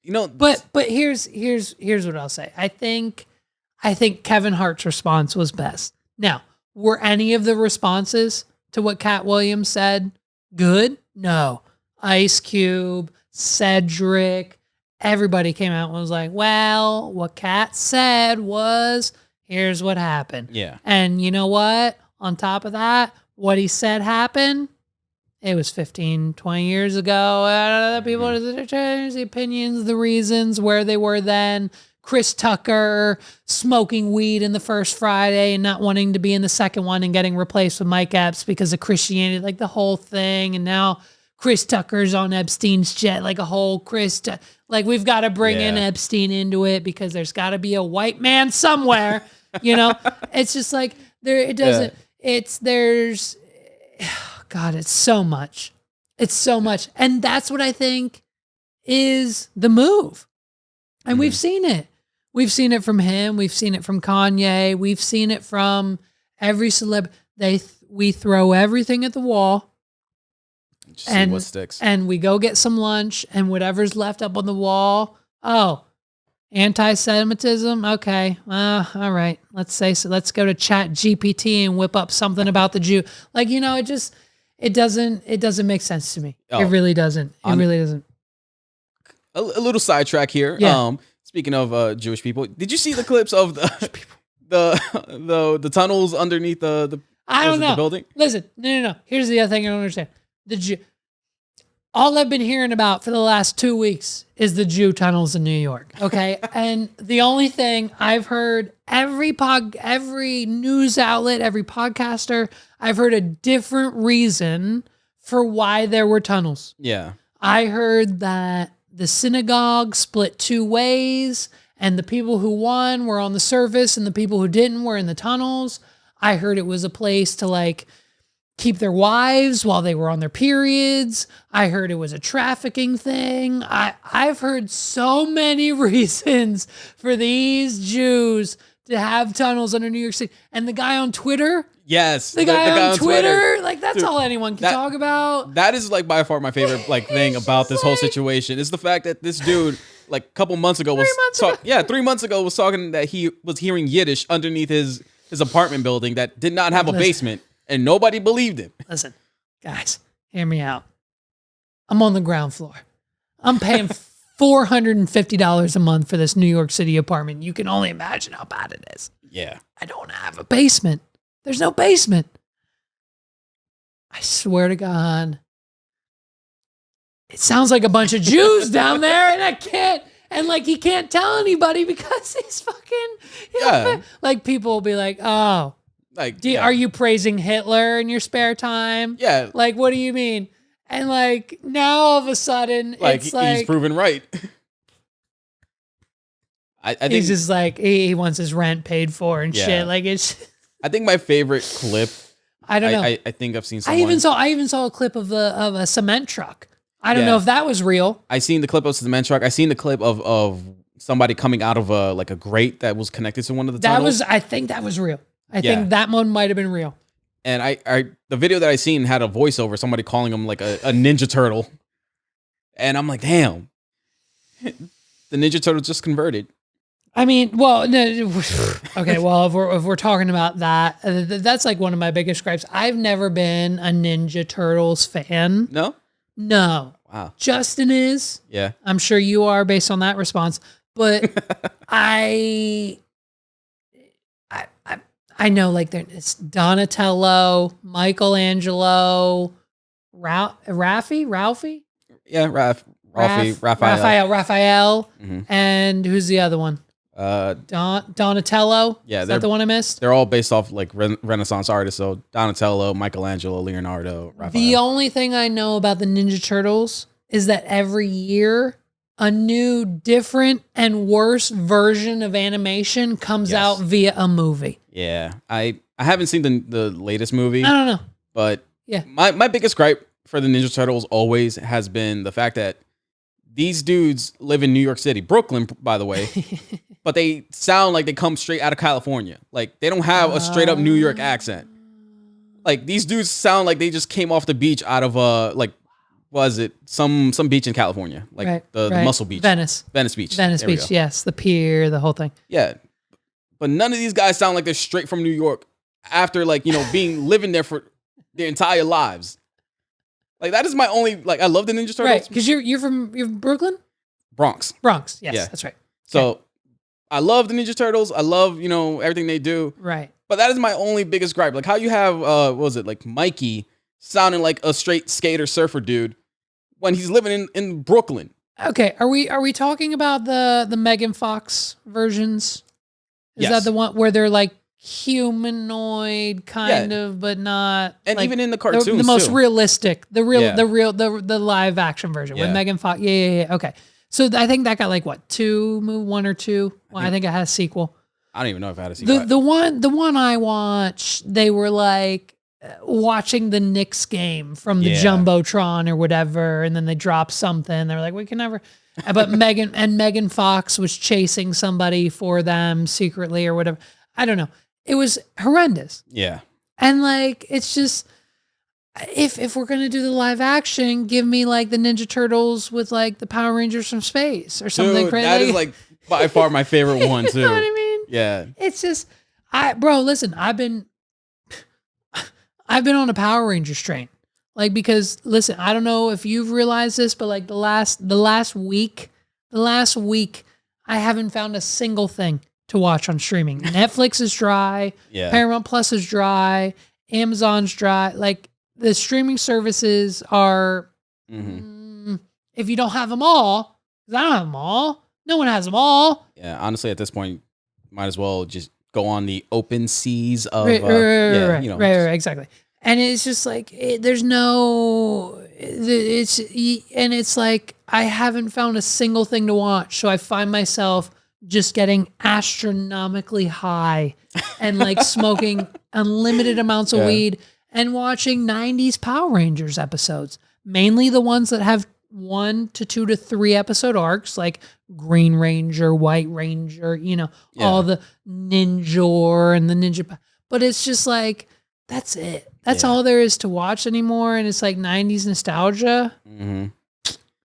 You know, but here's what I'll say. I think Kevin Hart's response was best. Now, were any of the responses to what Cat Williams said good? No. Ice Cube, Cedric, everybody came out and was like, well, what Cat said was, here's what happened. Yeah. And you know what? On top of that, what he said happened. It was 15, 20 years ago. People changed the opinions, the reasons, where they were then. Chris Tucker smoking weed in the first Friday and not wanting to be in the second one and getting replaced with Mike Epps because of Christianity, like the whole thing. And now Chris Tucker's on Epstein's jet, like a whole like we've got to bring in Epstein into it because there's got to be a white man somewhere, you know? It's just like there's God, it's so much. It's so much. And that's what I think is the move. And we've seen it. We've seen it from him. We've seen it from Kanye. We've seen it from every celeb. We throw everything at the wall. Just see what sticks. And we go get some lunch, and whatever's left up on the wall. Oh, anti-Semitism. Okay, all right. Let's go to Chat GPT and whip up something about the Jew. Like, it doesn't make sense to me. It really doesn't. It really doesn't. A little sidetrack here. Yeah. Speaking of Jewish people, did you see the clips of the tunnels underneath the I don't know. the building? Listen, no. Here's the other thing I don't understand. All I've been hearing about for the last 2 weeks is the Jew tunnels in New York. Okay. And the only thing I've heard, every news outlet, every podcaster, I've heard a different reason for why there were tunnels. Yeah. I heard that the synagogue split 2 ways, and the people who won were on the surface and the people who didn't were in the tunnels. I heard it was a place to keep their wives while they were on their periods. I heard it was a trafficking thing. I've heard so many reasons for these Jews to have tunnels under New York City. And the guy on Twitter, yes, the guy on Twitter, that's dude, all anyone can talk about. That is by far my favorite thing about this whole situation is the fact that this dude a couple months ago 3 months ago was talking that he was hearing Yiddish underneath his apartment building that did not have a basement. And nobody believed him. Listen, guys, hear me out. I'm on the ground floor. I'm paying $450 a month for this New York City apartment. You can only imagine how bad it is. Yeah. I don't have a basement. There's no basement. I swear to God. It sounds like a bunch of Jews down there, and I can't. And he can't tell anybody because he's fucking, people will be like, oh. Are you praising Hitler in your spare time? Yeah. What do you mean? And now all of a sudden, it's he's proven right. I think he's just he wants his rent paid for and shit. I think my favorite clip. I don't know. I think I've seen someone. I even saw a clip of a cement truck. I don't know if that was real. I seen the clip of the cement truck. I seen the clip of somebody coming out of a grate that was connected to one of the tunnels. I think that was real. I think that one might have been real. And the video that I seen had a voiceover, somebody calling him a Ninja Turtle. And I'm like, damn, the Ninja Turtle just converted. I mean, well, no, okay. Well, if we're talking about that, that's one of my biggest gripes. I've never been a Ninja Turtles fan. No? No. Wow. Justin is. Yeah. I'm sure you are based on that response. But I know it's Donatello, Michelangelo, Ralphie? Yeah, Raphael. Mm-hmm. And who's the other one? Donatello. Yeah, is that the one I missed? They're all based off Renaissance artists. So Donatello, Michelangelo, Leonardo, Raphael. The only thing I know about the Ninja Turtles is that every year a new, different, and worse version of animation comes out via a movie. Yeah, I haven't seen the latest movie. I don't know, but my biggest gripe for the Ninja Turtles always has been the fact that these dudes live in New York City, Brooklyn, by the way, but they sound like they come straight out of California. They don't have a straight up New York accent. These dudes sound like they just came off the beach out of was it some beach in California, the Muscle Beach, Venice Beach, yes, the pier, the whole thing. Yeah, but none of these guys sound like they're straight from New York after being living there for their entire lives. That is my only I love the Ninja Turtles, right? Because you're from Brooklyn, Bronx, yes, that's right. So I love the Ninja Turtles. I love everything they do, right? But that is my only biggest gripe. How you have what was it Mikey sounding like a straight skater surfer dude when he's living in Brooklyn. Okay, are we talking about the Megan Fox versions? Is that the one where they're humanoid kind of, but not? And even in the cartoons, the most realistic, the live action version with Megan Fox. Yeah. Okay, so I think that got 1 or 2. Well, I think it had a sequel. I don't even know if I had a sequel. The one I watched, they were watching the Knicks game from the Jumbotron or whatever, and then they dropped something. They're like, we can never. But Megan Fox was chasing somebody for them secretly or whatever. I don't know. It was horrendous. Yeah. And it's just, if we're gonna do the live action, give me like the Ninja Turtles with like the Power Rangers from space or something Dude, crazy. that is like by far my favorite one too. You know what I mean? Yeah. It's just, bro, listen, I've been on a Power Rangers train. Like, because listen, I don't know if you've realized this, but like the last week, I haven't found a single thing to watch on streaming. Netflix is dry. Yeah. Paramount Plus is dry. Amazon's dry. Like, the streaming services are, if you don't have them all, 'cause I don't have them all. No one has them all. Yeah. Honestly, at this point, might as well just go on the open seas of Right, right, exactly. And it's just like there's no, it's like I haven't found a single thing to watch, so I find myself just getting astronomically high and like smoking unlimited amounts of weed and watching 90s Power Rangers episodes, mainly the ones that have 1 to 2 to 3 episode arcs, like Green Ranger, White Ranger, all the Ninja and the Ninja. But it's just like, that's it. That's all there is to watch anymore. And it's like 90s nostalgia.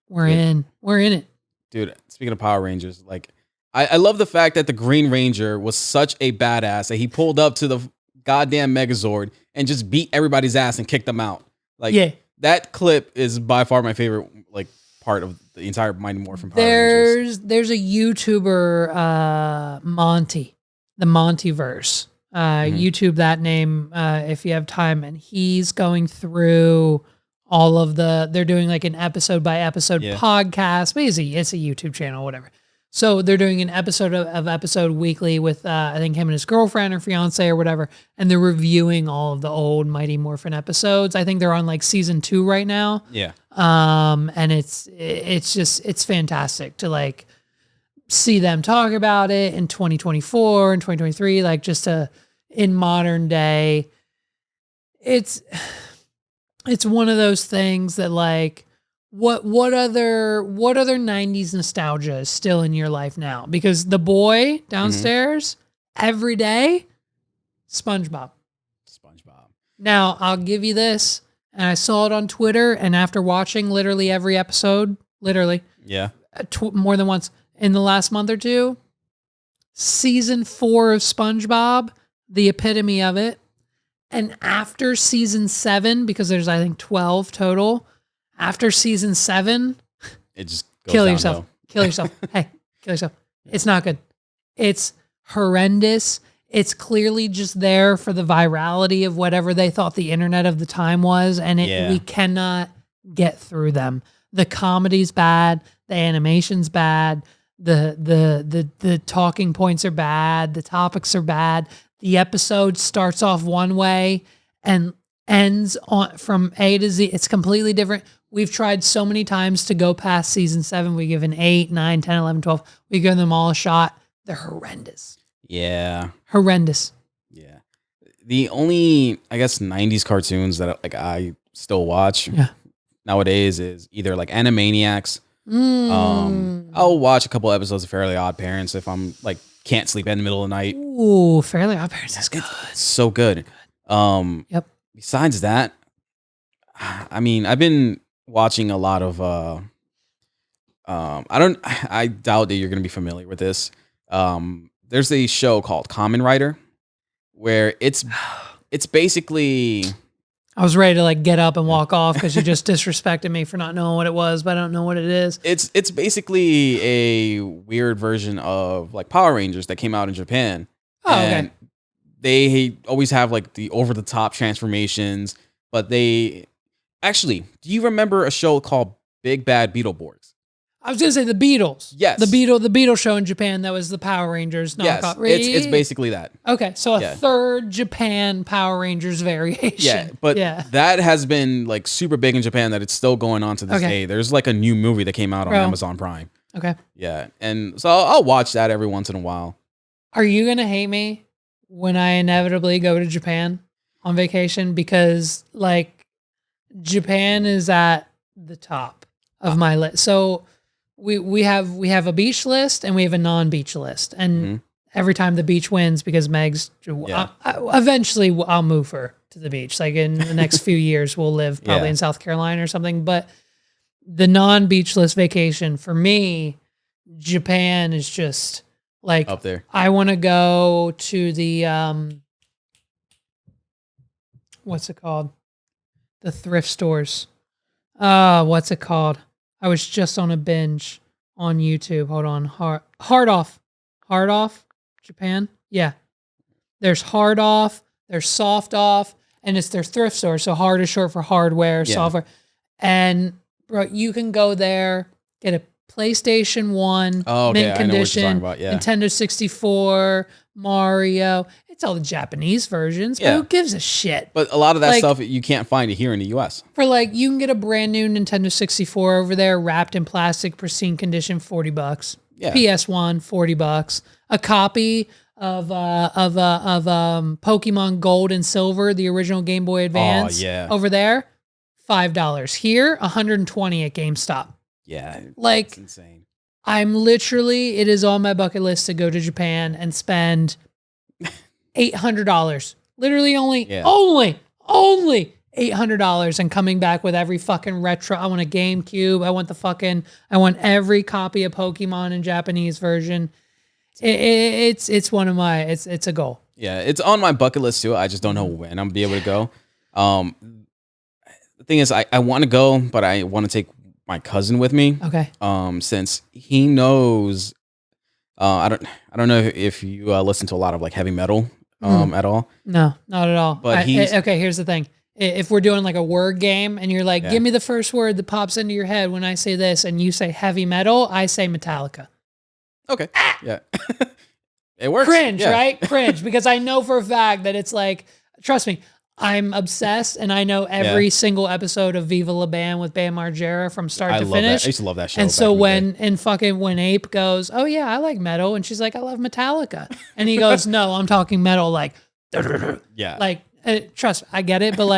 We're in it. Dude, speaking of Power Rangers, like I love the fact that the Green Ranger was such a badass that he pulled up to the goddamn Megazord and just beat everybody's ass and kicked them out. Like, that clip is by far my favorite, like, part of the entire Mighty Morphin Power Rangers. There's a YouTuber, Monty, the Montyverse. YouTube that name if you have time, and he's going through all of they're doing like an episode by episode podcast. But it's a YouTube channel, whatever. So they're doing an episode of episode weekly with I think him and his girlfriend or fiance or whatever, and they're reviewing all of the old Mighty Morphin episodes. I think they're on like season 2 right now. Yeah. And it's fantastic to like see them talk about it in 2024 and 2023, like just in modern day. It's one of those things that like, what other 90s nostalgia is still in your life now? Because the boy downstairs every day, SpongeBob. Now I'll give you this, and I saw it on Twitter, and after watching literally every episode, more than once in the last month or two, season 4 of SpongeBob, the epitome of it. And after season 7, because there's I think 12 total, after season 7, it just goes kill downhill. yourself. Kill yourself. Hey, kill yourself. It's not good. It's horrendous. It's clearly just there for the virality of whatever they thought the internet of the time was, and we cannot get through them. The comedy's bad, the animation's bad, the talking points are bad, the topics are bad. The episode starts off one way and ends on from A to Z. It's completely different. We've tried so many times to go past season 7. We give an 8, 9, 10, 11, 12. We give them all a shot. They're horrendous. Yeah. Horrendous. Yeah. The only, I guess, 90s cartoons that like I still watch nowadays is either like Animaniacs. I'll watch a couple episodes of Fairly Odd Parents if I'm like can't sleep in the middle of the night. Ooh, Fairly Odd Parents is good. It's so good. Besides that, I mean, I've been watching a lot of I doubt that you're gonna be familiar with this. There's a show called Kamen Rider where it's basically, I was ready to like get up and walk off because you just disrespected me for not knowing what it was, but I don't know what it is. It's basically a weird version of like Power Rangers that came out in Japan. Okay. They always have like the over the top transformations, but do you remember a show called Big Bad Beetleborgs? I was gonna say the Beatles. Yes. The Beatle show in Japan that was the Power Rangers knockoff. Yes. It's basically that. Okay, so a third Japan Power Rangers variation. Yeah, but that has been like super big in Japan that it's still going on to this day. There's like a new movie that came out on Amazon Prime. Okay. Yeah, and so I'll watch that every once in a while. Are you gonna hate me when I inevitably go to Japan on vacation? Because like Japan is at the top of my list. So we have a beach list and we have a non-beach list. And every time the beach wins because Meg's. Eventually, I'll move her to the beach. Like in the next few years, we'll live probably in South Carolina or something. But the non-beachless vacation for me, Japan is just like up there. I want to go to the what's it called? The thrift stores. What's it called? I was just on a binge on YouTube. Hold on. Hard off. Japan. Yeah. There's hard off, there's soft off, and it's their thrift store. So hard is short for hardware, software. And bro, you can go there, get a PlayStation 1, mint condition, Nintendo 64, Mario. It's all the Japanese versions, but who gives a shit? But a lot of that stuff you can't find it here in the US. For you can get a brand new Nintendo 64 over there, wrapped in plastic, pristine condition, $40. Yeah. PS1, $40. A copy of Pokemon Gold and Silver, the original Game Boy Advance, over there, $5. Here, $120 at GameStop. Yeah, that's insane. I'm literally, it is on my bucket list to go to Japan and spend $800. Literally only $800 and coming back with every fucking retro. I want a GameCube. I want every copy of Pokemon in Japanese version. It's one of my, it's a goal. Yeah, it's on my bucket list too. I just don't know when I'm gonna be able to go. The thing is, I want to go, but I want to take my cousin with me. Okay. Since he knows, I don't know if you listen to a lot of heavy metal at all. No, not at all. But okay, here's the thing. If we're doing a word game and you're give me the first word that pops into your head when I say this, and you say heavy metal, I say Metallica. Okay. Yeah. It works. Cringe, right? Cringe. Because I know for a fact that it's trust me, I'm obsessed and I know every single episode of Viva La Band with Bam Margera from start to finish. I used to love that show. And so when Ape goes, oh yeah, I like metal. And she's like, I love Metallica. And he goes, no, I'm talking metal trust me, I get it, but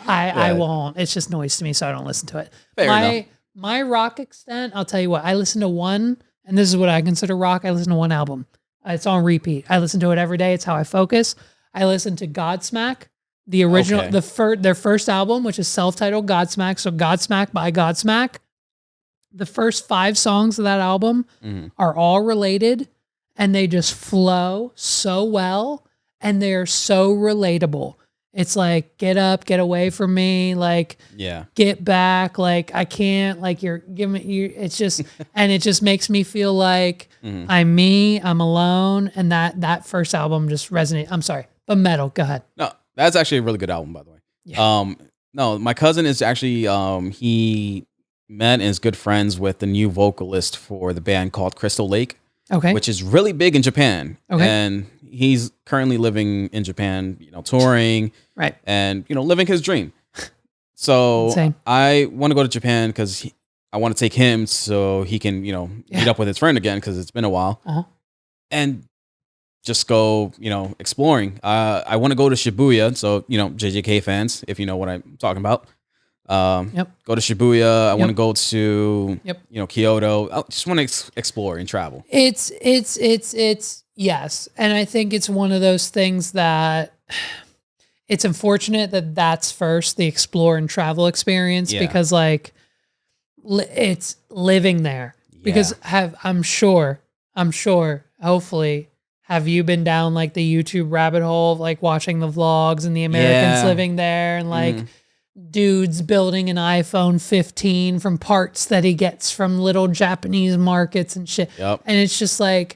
I won't. It's just noise to me, so I don't listen to it. Fair enough. My rock extent, I'll tell you what, I listen to one, and this is what I consider rock. I listen to one album. It's on repeat. I listen to it every day. It's how I focus. I listen to Godsmack, the original, their first album, which is self-titled Godsmack. So Godsmack by Godsmack. The first 5 songs of that album are all related, and they just flow so well, and they're so relatable. It's get up, get away from me, get back, I can't, you're giving me, it's just, and it just makes me feel like I'm me, I'm alone, and that first album just resonates. I'm sorry, but metal, go ahead. No, that's actually a really good album, by the way. Yeah. No, my cousin is actually, he met and is good friends with the new vocalist for the band called Crystal Lake. Okay. Which is really big in Japan. Okay. And he's currently living in Japan, touring. Right. And, living his dream. So Insane. I want to go to Japan because I want to take him so he can, meet up with his friend again because it's been a while. Uh-huh. And just go, exploring. I want to go to Shibuya. So, JJK fans, if you know what I'm talking about. Go to Shibuya. I want to go to Kyoto. I just want to explore and travel. It's yes, and I think it's one of those things that it's unfortunate that that's first, the explore and travel experience, because it's living there. Because I'm sure hopefully have you been down the YouTube rabbit hole of watching the vlogs and the Americans living there and dudes building an iPhone 15 from parts that he gets from little Japanese markets and shit. Yep. And it's just I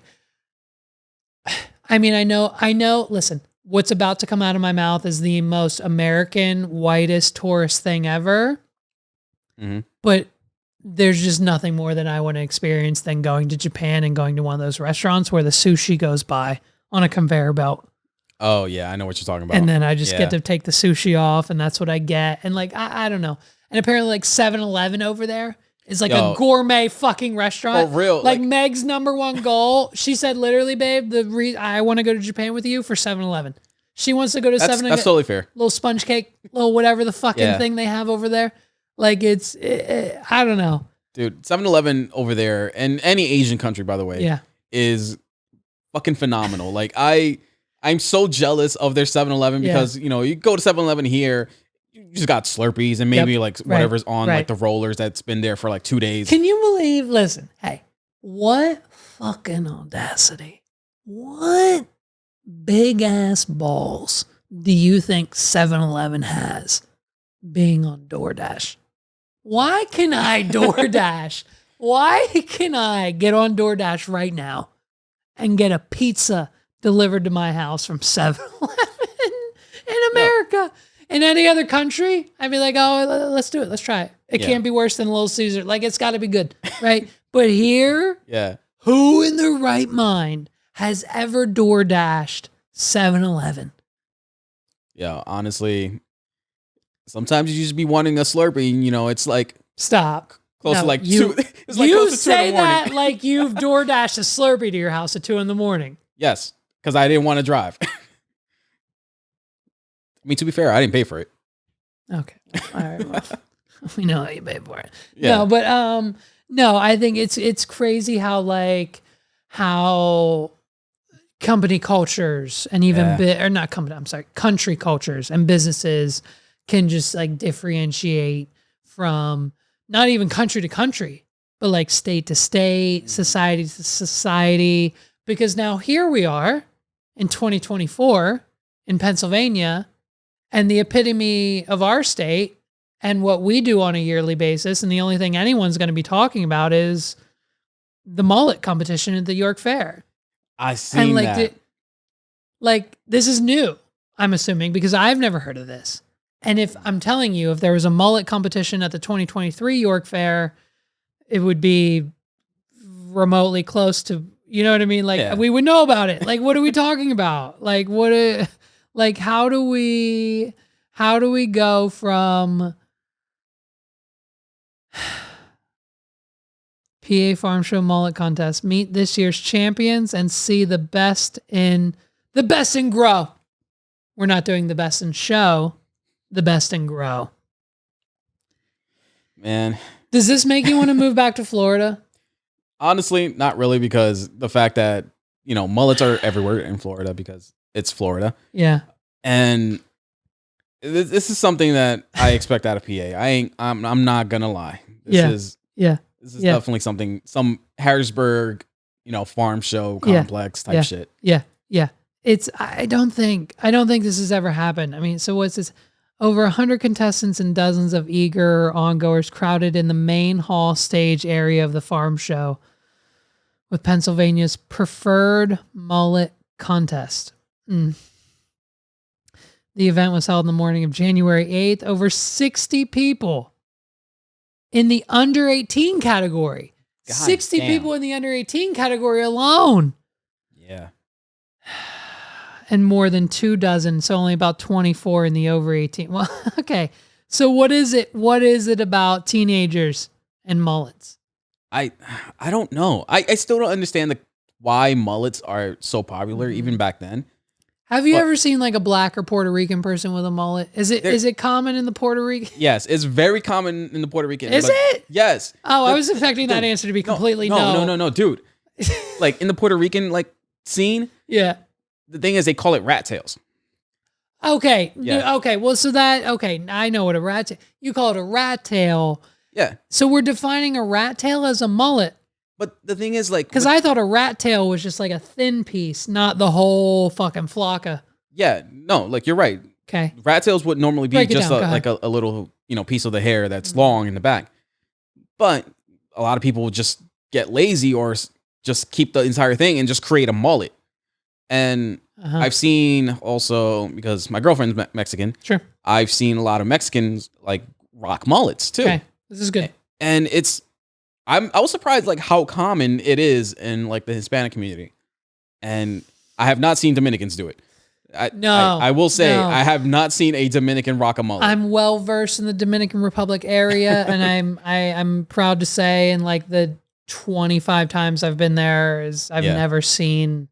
know, listen, what's about to come out of my mouth is the most American, whitest tourist thing ever. Mm-hmm. But there's just nothing more that I want to experience than going to Japan and going to one of those restaurants where the sushi goes by on a conveyor belt. Oh, yeah, I know what you're talking about. And then I just get to take the sushi off, and that's what I get. And I don't know. And apparently 7-Eleven over there is a gourmet fucking restaurant. For real. Meg's number one goal, she said literally, babe, I want to go to Japan with you for 7-Eleven. She wants to go to 7-Eleven. That's totally fair. Little sponge cake, little whatever the fucking thing they have over there. I don't know. Dude, 7-Eleven over there, and any Asian country, by the way, is fucking phenomenal. Like I'm so jealous of their 7-Eleven because you go to 7-Eleven here, you just got Slurpees and maybe like whatever's on like the rollers that's been there for like 2 days. Can you believe? Listen, hey, what fucking audacity? What big ass balls do you think 7-Eleven has being on DoorDash? Why can I DoorDash? Why can I get on DoorDash right now and get a pizza delivered to my house from 7-Eleven in America? In any other country, I'd be like, oh, let's do it. Let's try it. It can't be worse than Little Caesar. Like, it's got to be good, right? But here, who in their right mind has ever DoorDashed 7-Eleven? Yeah, honestly, sometimes you just be wanting a Slurpee, and it's like... Stop. Close to like 2. It's like you close to 2 in say the morning. that like you've DoorDashed a Slurpee to your house at 2 a.m. Yes, because I didn't want to drive. I mean, to be fair, I didn't pay for it. Okay. All right. Well, we know how you paid for it. Yeah. No, but no, I think it's crazy how company cultures and even country cultures and businesses can just like differentiate from not even country to country, but like state to state, society to society. Because now here we are in 2024 in Pennsylvania, and the epitome of our state and what we do on a yearly basis, and the only thing anyone's going to be talking about is the mullet competition at the York Fair. I seen that. This is new, I'm assuming, because I've never heard of this. And if I'm telling you, if there was a mullet competition at the 2023 York Fair, it would be remotely close to, you know what I mean? Like we would know about it. Like, what are we talking about? Like, how do we go from PA Farm Show Mullet Contest, meet this year's champions and see the best in grow. We're not doing the best in show. The best and grow. Man. Does this make you want to move back to Florida? Honestly, not really, because the fact that, mullets are everywhere in Florida because it's Florida. Yeah. And this is something that I expect out of PA. I'm not going to lie. This is definitely some Harrisburg, farm show complex type shit. Yeah. Yeah. I don't think this has ever happened. I mean, so what's this? Over 100 contestants and dozens of eager ongoers crowded in the main hall stage area of the farm show with Pennsylvania's preferred mullet contest. The event was held in the morning of January 8th. Over 60 people in the under 18 category. God 60 damn. People in the under 18 category alone. Yeah. And more than 24, so only about 24 in the over 18. Well, okay. So what is it? What is it about teenagers and mullets? I don't know. I still don't understand why mullets are so popular even back then. Have you ever seen like a black or Puerto Rican person with a mullet? Is it common in the Puerto Rican? Yes, it's very common in the Puerto Rican. Is it? Yes. Oh, I was expecting that answer to be completely no. No, dude. Like in the Puerto Rican scene. Yeah. The thing is, they call it rat tails. Okay. Yeah. Okay. Well, I know what a rat tail. You call it a rat tail. Yeah. So we're defining a rat tail as a mullet. But the thing is, because I thought a rat tail was just like a thin piece, not the whole fucking flocka. Yeah. No, you're right. Okay. Rat tails would normally be just a little, piece of the hair that's long in the back. But a lot of people would just get lazy or just keep the entire thing and just create a mullet. And I've seen also, because my girlfriend's Mexican. Sure. I've seen a lot of Mexicans rock mullets too. Okay. This is good. And I was surprised how common it is in the Hispanic community. And I have not seen Dominicans do it. I will say I have not seen a Dominican rock a mullet. I'm well versed in the Dominican Republic area, and I'm proud to say in the 25 times I've been there I've never seen.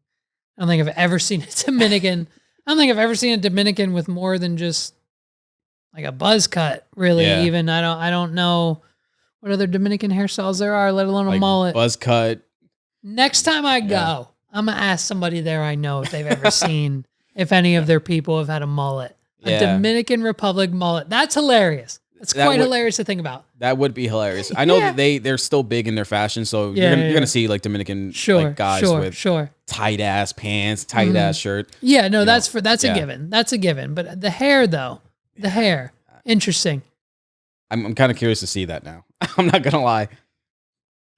I don't think I've ever seen a Dominican. I don't think I've ever seen a Dominican with more than just a buzz cut. Really, even I don't know what other Dominican hairstyles there are, let alone a mullet. Buzz cut. Next time I go, I'm gonna ask somebody there I know if they've ever seen if any of their people have had a mullet. A Dominican Republic mullet. That's hilarious. That's quite hilarious to think about. That would be hilarious. I know that they're still big in their fashion, so you're gonna see like Dominican like, guys with tight ass pants, tight ass shirt. Yeah, no, that's a given. That's a given. But the hair though, interesting. I'm kind of curious to see that now. I'm not gonna lie.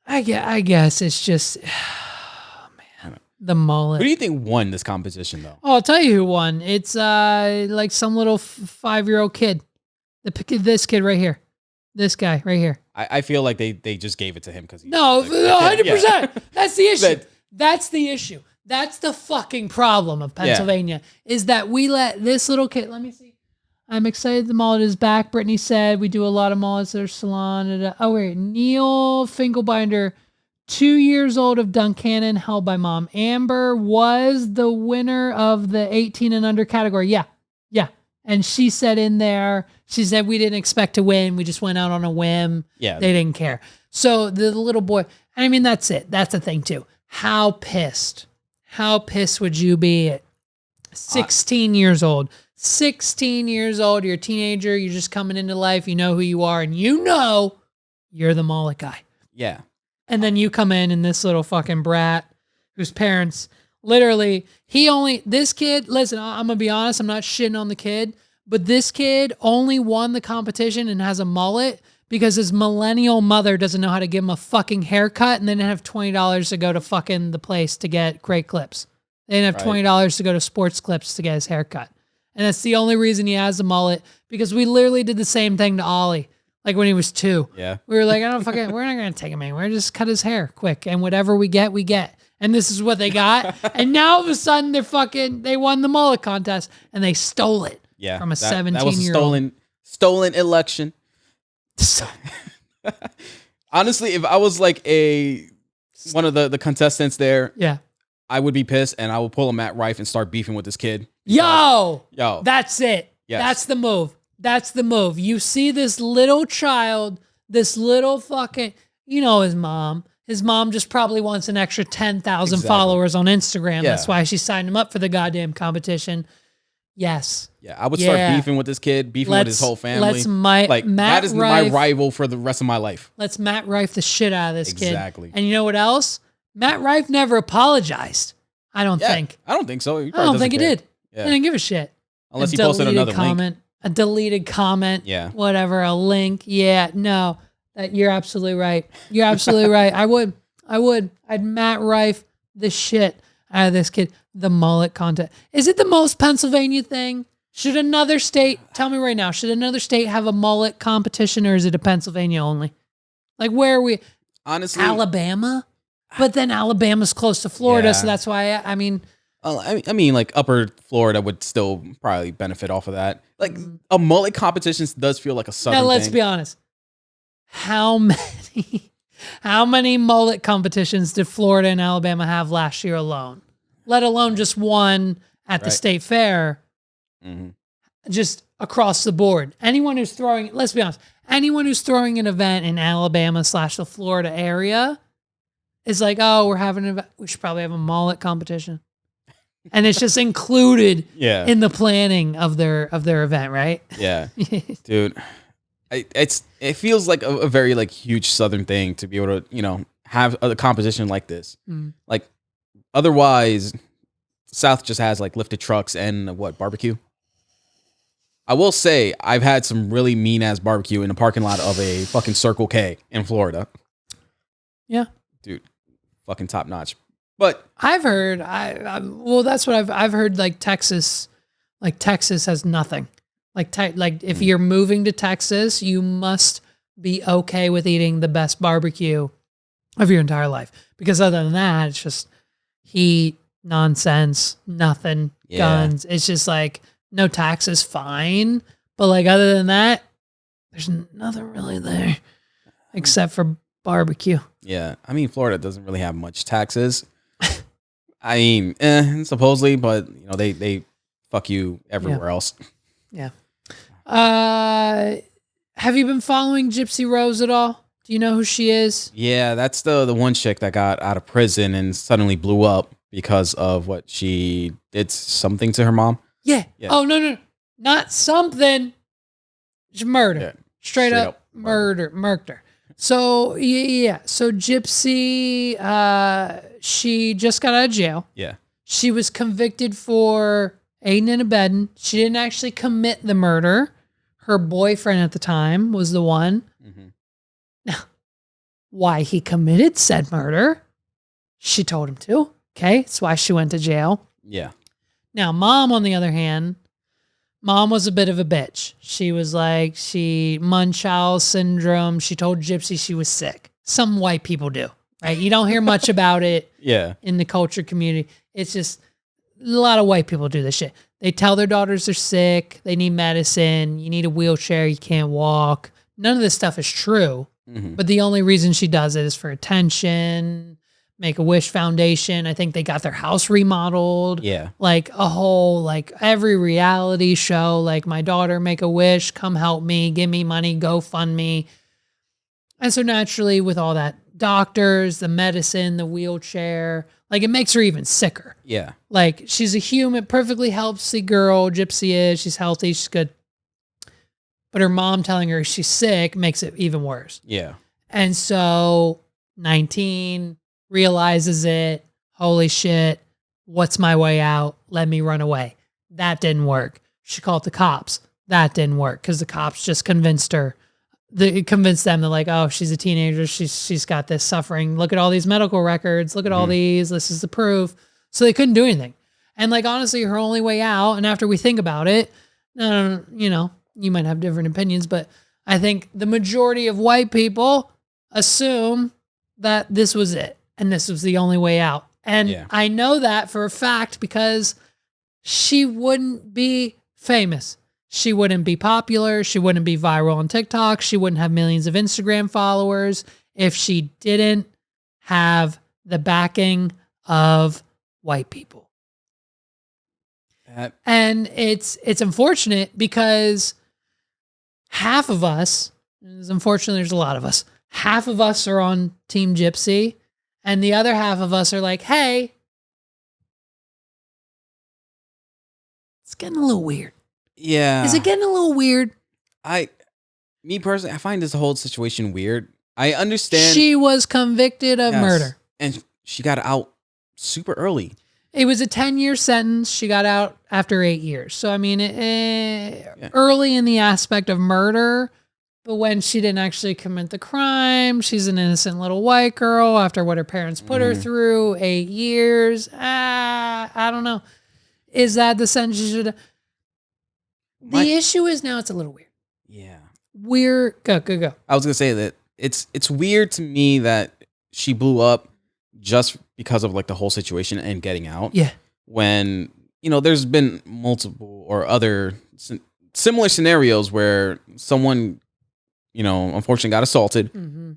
I guess it's just, oh man, the mullet. Who do you think won this competition though? Oh, I'll tell you who won. It's like some little 5-year-old kid. This kid right here. This guy right here. I feel like they just gave it to him because no, 100%. That's the issue. That's the issue. That's the fucking problem of Pennsylvania is that we let this little kid. Let me see. I'm excited the mullet is back. Brittany said we do a lot of mullets at our salon. Oh wait, Neil Finkelbinder, 2 years old of Duncannon, held by mom. Amber was the winner of the 18 and under category. Yeah. And she said in there, she said we didn't expect to win. We just went out on a whim. Yeah. They didn't care. So the little boy, I mean, that's it. That's the thing too. How pissed would you be at 16 years old? 16 years old, you're a teenager, you're just coming into life, you know who you are, and you know you're the mullet guy. Yeah. And then you come in and this little fucking brat whose parents literally, this kid, listen, I'm going to be honest, I'm not shitting on the kid, but this kid only won the competition and has a mullet because his millennial mother doesn't know how to give him a fucking haircut and they didn't have $20 to go to fucking the place to get great clips. They didn't have $20 to go to Sports Clips to get his haircut. And that's the only reason he has a mullet because we literally did the same thing to Ollie. Like when he was 2. Yeah. We were like, we're not going to take him in. We're going to just cut his hair quick. And whatever we get, we get. And this is what they got. And now all of a sudden they won the mullet contest and they stole it from a 17-year-old. That was a stolen election. Honestly, if I was like one of the contestants there, I would be pissed and I would pull a Matt Rife and start beefing with this kid. Yo, that's it. Yes. That's the move. That's the move. You see this little child, this little fucking, you know, his mom. His mom just probably wants an extra 10,000 followers on Instagram. Yeah. That's why she signed him up for the goddamn competition. Yes. Yeah, I would start beefing with this kid, beefing with his whole family. That is my rival for the rest of my life. Let's Matt Rife the shit out of this kid. Exactly. And you know what else? Matt Rife never apologized. I don't think. I don't think so. I don't think he did. Yeah. He didn't give a shit. Unless he posted another comment, link. A deleted comment. Yeah. Whatever, a link. Yeah, no. You're absolutely right. You're absolutely right. I would. I'd Matt Rife the shit out of this kid. The mullet contest. Is it the most Pennsylvania thing? Should another state, tell me right now, should another state have a mullet competition or is it a Pennsylvania only? Like where are we? Honestly. Alabama? But then Alabama's close to Florida, so that's why, I mean, like upper Florida would still probably benefit off of that. Like a mullet competition does feel like a southern thing. Now let's be honest. How many mullet competitions did Florida and Alabama have last year alone? Let alone just one at the state fair. Mm-hmm. Just across the board. Anyone who's throwing, let's be honest, anyone who's throwing an event in Alabama / the Florida area is like, oh, we're having an event. We should probably have a mullet competition. And it's just included in the planning of their event, right? Yeah. Dude, it feels like a very like huge southern thing to be able to, you know, have a competition like this. Like otherwise South just has like lifted trucks and barbecue. I will say I've had some really mean ass barbecue in the parking lot of a fucking Circle K in Florida. Yeah. Dude, fucking top notch. But I've heard, that's what I've heard. Like Texas has nothing. Like if you're moving to Texas, you must be okay with eating the best barbecue of your entire life. Because other than that, it's just heat, nonsense, nothing, guns. It's just like no taxes, fine. But like other than that, there's nothing really there except for barbecue. Yeah, I mean Florida doesn't really have much taxes. I mean, supposedly, but you know they fuck you everywhere else. Yeah. Have you been following Gypsy Rose at all? Do you know who she is? Yeah, that's the one chick that got out of prison and suddenly blew up. because of what she did something to her mom. Yeah. Yeah. Oh, no. Not something. Just murder. Yeah. Straight up murder. Murked her. So, yeah. So Gypsy, she just got out of jail. Yeah. She was convicted for aiding and abetting. She didn't actually commit the murder. Her boyfriend at the time was the one. Mm-hmm. Now, why he committed said murder, she told him to. Okay, that's why she went to jail. Yeah. Now, mom, on the other hand, mom was a bit of a bitch. She was like, Munchausen syndrome. She told Gypsy she was sick. Some white people do, right? You don't hear much about it in the culture community. It's just a lot of white people do this shit. They tell their daughters they're sick. They need medicine. You need a wheelchair. You can't walk. None of this stuff is true. Mm-hmm. But the only reason she does it is for attention. Make-A-Wish Foundation. I think they got their house remodeled. Yeah. Like a whole, like every reality show, like my daughter, Make-A-Wish, come help me, give me money, go fund me. And so naturally with all that doctors, the medicine, the wheelchair, like it makes her even sicker. Yeah. Like she's a human, perfectly healthy girl. Gypsy is, she's healthy, she's good. But her mom telling her she's sick makes it even worse. Yeah. And so 19 realizes it. Holy shit. What's my way out? Let me run away. That didn't work. She called the cops. That didn't work because the cops just convinced her. It convinced them. They're like, oh, she's a teenager. She's got this suffering. Look at all these medical records. Look at all these. This is the proof. So they couldn't do anything. And like, honestly, her only way out, and after we think about it, you know, you might have different opinions, but I think the majority of white people assume that this was it and this was the only way out. And I know that for a fact because she wouldn't be famous. She wouldn't be popular. She wouldn't be viral on TikTok. She wouldn't have millions of Instagram followers if she didn't have the backing of white people. And it's unfortunate because half of us, unfortunately there's a lot of us, half of us are on Team Gypsy and the other half of us are like, hey, it's getting a little weird. Yeah. Is it getting a little weird? Me personally, I find this whole situation weird. I understand. She was convicted of murder. And she got out super early. It was a 10-year sentence. She got out after 8 years. So, I mean, early in the aspect of murder, but when she didn't actually commit the crime, she's an innocent little white girl after what her parents put her through, 8 years. I don't know. Is that the sentence she should have? The issue is now it's a little weird. Yeah. Go. I was going to say that it's weird to me that she blew up just because of like the whole situation and getting out. Yeah. When, you know, there's been multiple or other similar scenarios where someone, you know, unfortunately got assaulted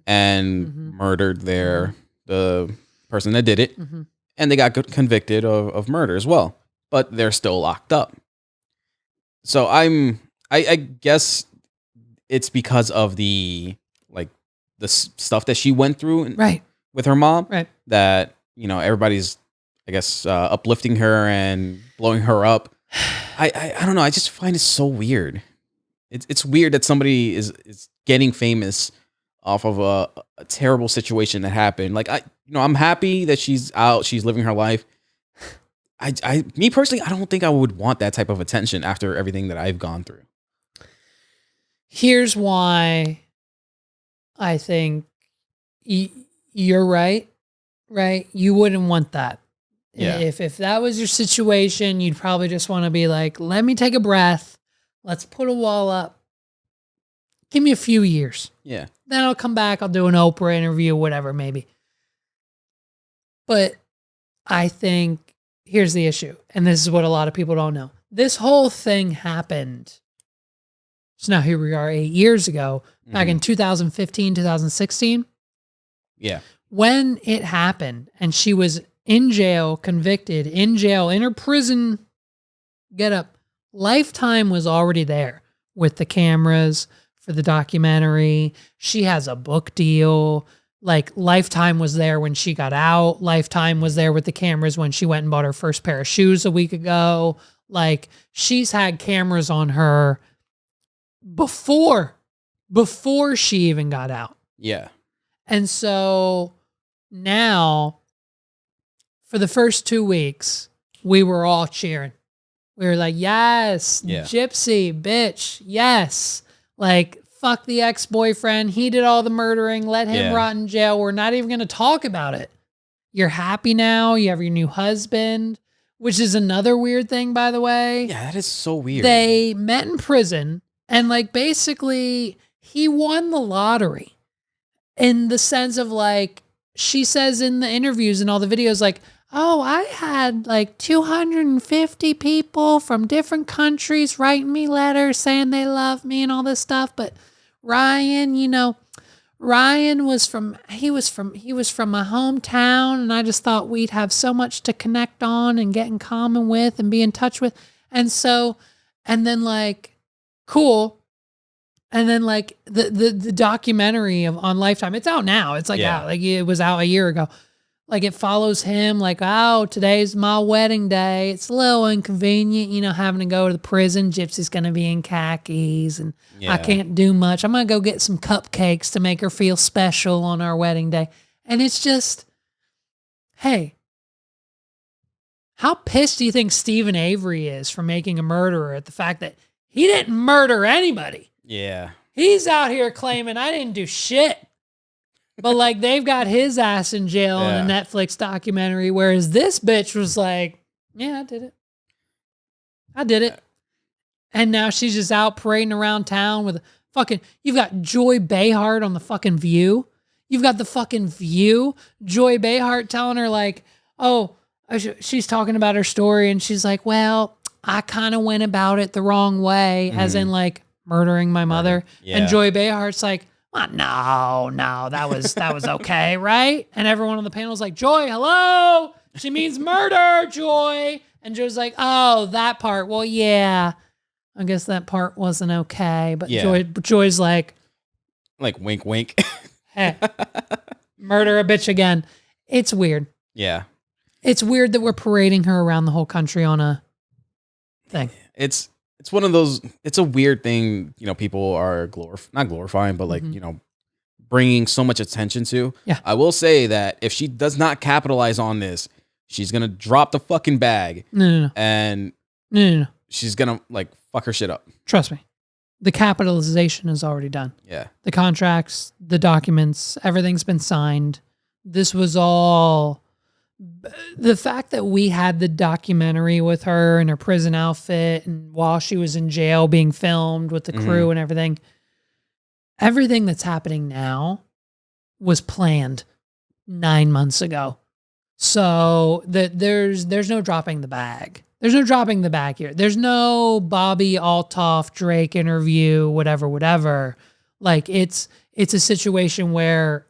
and murdered the person that did it. And they got convicted of murder as well, but they're still locked up. So I guess it's because of the stuff that she went through with her mom that, you know, everybody's, I guess, uplifting her and blowing her up. I don't know. I just find it so weird. It's weird that somebody is getting famous off of a terrible situation that happened. Like, I'm happy that she's out. She's living her life. Me personally, I don't think I would want that type of attention after everything that I've gone through. Here's why I think you're right? You wouldn't want that. Yeah. If that was your situation, you'd probably just want to be like, let me take a breath. Let's put a wall up. Give me a few years. Yeah. Then I'll come back. I'll do an Oprah interview, whatever, maybe. But I think here's the issue. And this is what a lot of people don't know. This whole thing happened. So now here we are 8 years ago, back in 2015, 2016. Yeah. When it happened and she was in jail, convicted, in jail, in her prison get up, Lifetime was already there with the cameras for the documentary. She has a book deal. Like Lifetime was there when she got out. Lifetime was there with the cameras when she went and bought her first pair of shoes a week ago. Like she's had cameras on her before she even got out. Yeah. And so now for the first 2 weeks, we were all cheering. We were like, yes, Gypsy, bitch, yes. Like, fuck the ex-boyfriend. He did all the murdering. Let him rot in jail. We're not even going to talk about it. You're happy now. You have your new husband, which is another weird thing, by the way. Yeah, that is so weird. They met in prison, and like basically he won the lottery in the sense of like, she says in the interviews and all the videos, like, oh, I had like 250 people from different countries writing me letters saying they love me and all this stuff. But Ryan, you know, Ryan was from my hometown, and I just thought we'd have so much to connect on and get in common with and be in touch with. And so, and then like, cool. And then like the documentary on Lifetime, it's out now. It's like out, like it was out a year ago. Like it follows him like, oh, today's my wedding day. It's a little inconvenient, you know, having to go to the prison. Gypsy's going to be in khakis and I can't do much. I'm going to go get some cupcakes to make her feel special on our wedding day. And it's just, hey, how pissed do you think Stephen Avery is for making a murderer at the fact that he didn't murder anybody? Yeah. He's out here claiming I didn't do shit. But like they've got his ass in jail in a Netflix documentary, whereas this bitch was like, yeah, I did it. I did it. And now she's just out parading around town with you've got Joy Behar on the fucking View. You've got the fucking View. Joy Behar telling her like, oh, she's talking about her story and she's like, well, I kind of went about it the wrong way, as in like murdering my mother. Yeah. And Joy Behar's like, well, no, that was okay, right? And everyone on the panel was like, Joy, hello? She means murder, Joy. And Joy's like, oh, that part. Well, yeah, I guess that part wasn't okay. But Joy's like wink, wink. Hey, murder a bitch again. It's weird. Yeah. It's weird that we're parading her around the whole country on a thing. It's one of those, it's a weird thing, you know, people are not glorifying, but like, you know, bringing so much attention to. Yeah. I will say that if she does not capitalize on this, she's going to drop the fucking bag. No. And she's going to like fuck her shit up. Trust me. The capitalization is already done. Yeah. The contracts, the documents, everything's been signed. This was all... The fact that we had the documentary with her in her prison outfit and while she was in jail being filmed with the crew and everything that's happening now was planned 9 months ago. So there's no dropping the bag. There's no dropping the bag here. There's no Bobby Altoff Drake interview, whatever. Like it's a situation where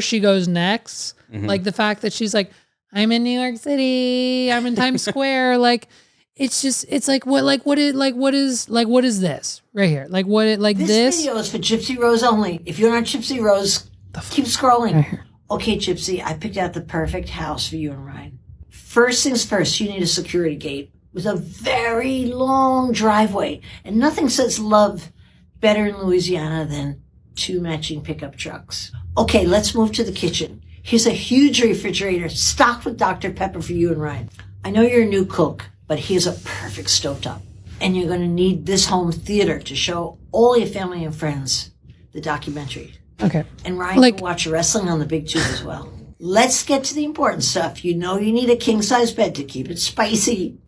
she goes next, like the fact that she's like, I'm in New York City, I'm in Times Square, like it's like what is this right here? Like what this video is for Gypsy Rose only. If you're not Gypsy Rose, keep scrolling. Right here. Okay, Gypsy, I picked out the perfect house for you and Ryan. First things first, you need a security gate with a very long driveway. And nothing says love better in Louisiana than 2 matching pickup trucks. Okay, let's move to the kitchen. Here's a huge refrigerator stocked with Dr. Pepper for you and Ryan. I know you're a new cook, but here's a perfect stovetop. And you're going to need this home theater to show all your family and friends the documentary. Okay. And Ryan can watch wrestling on the big tube as well. Let's get to the important stuff. You know you need a king-size bed to keep it spicy.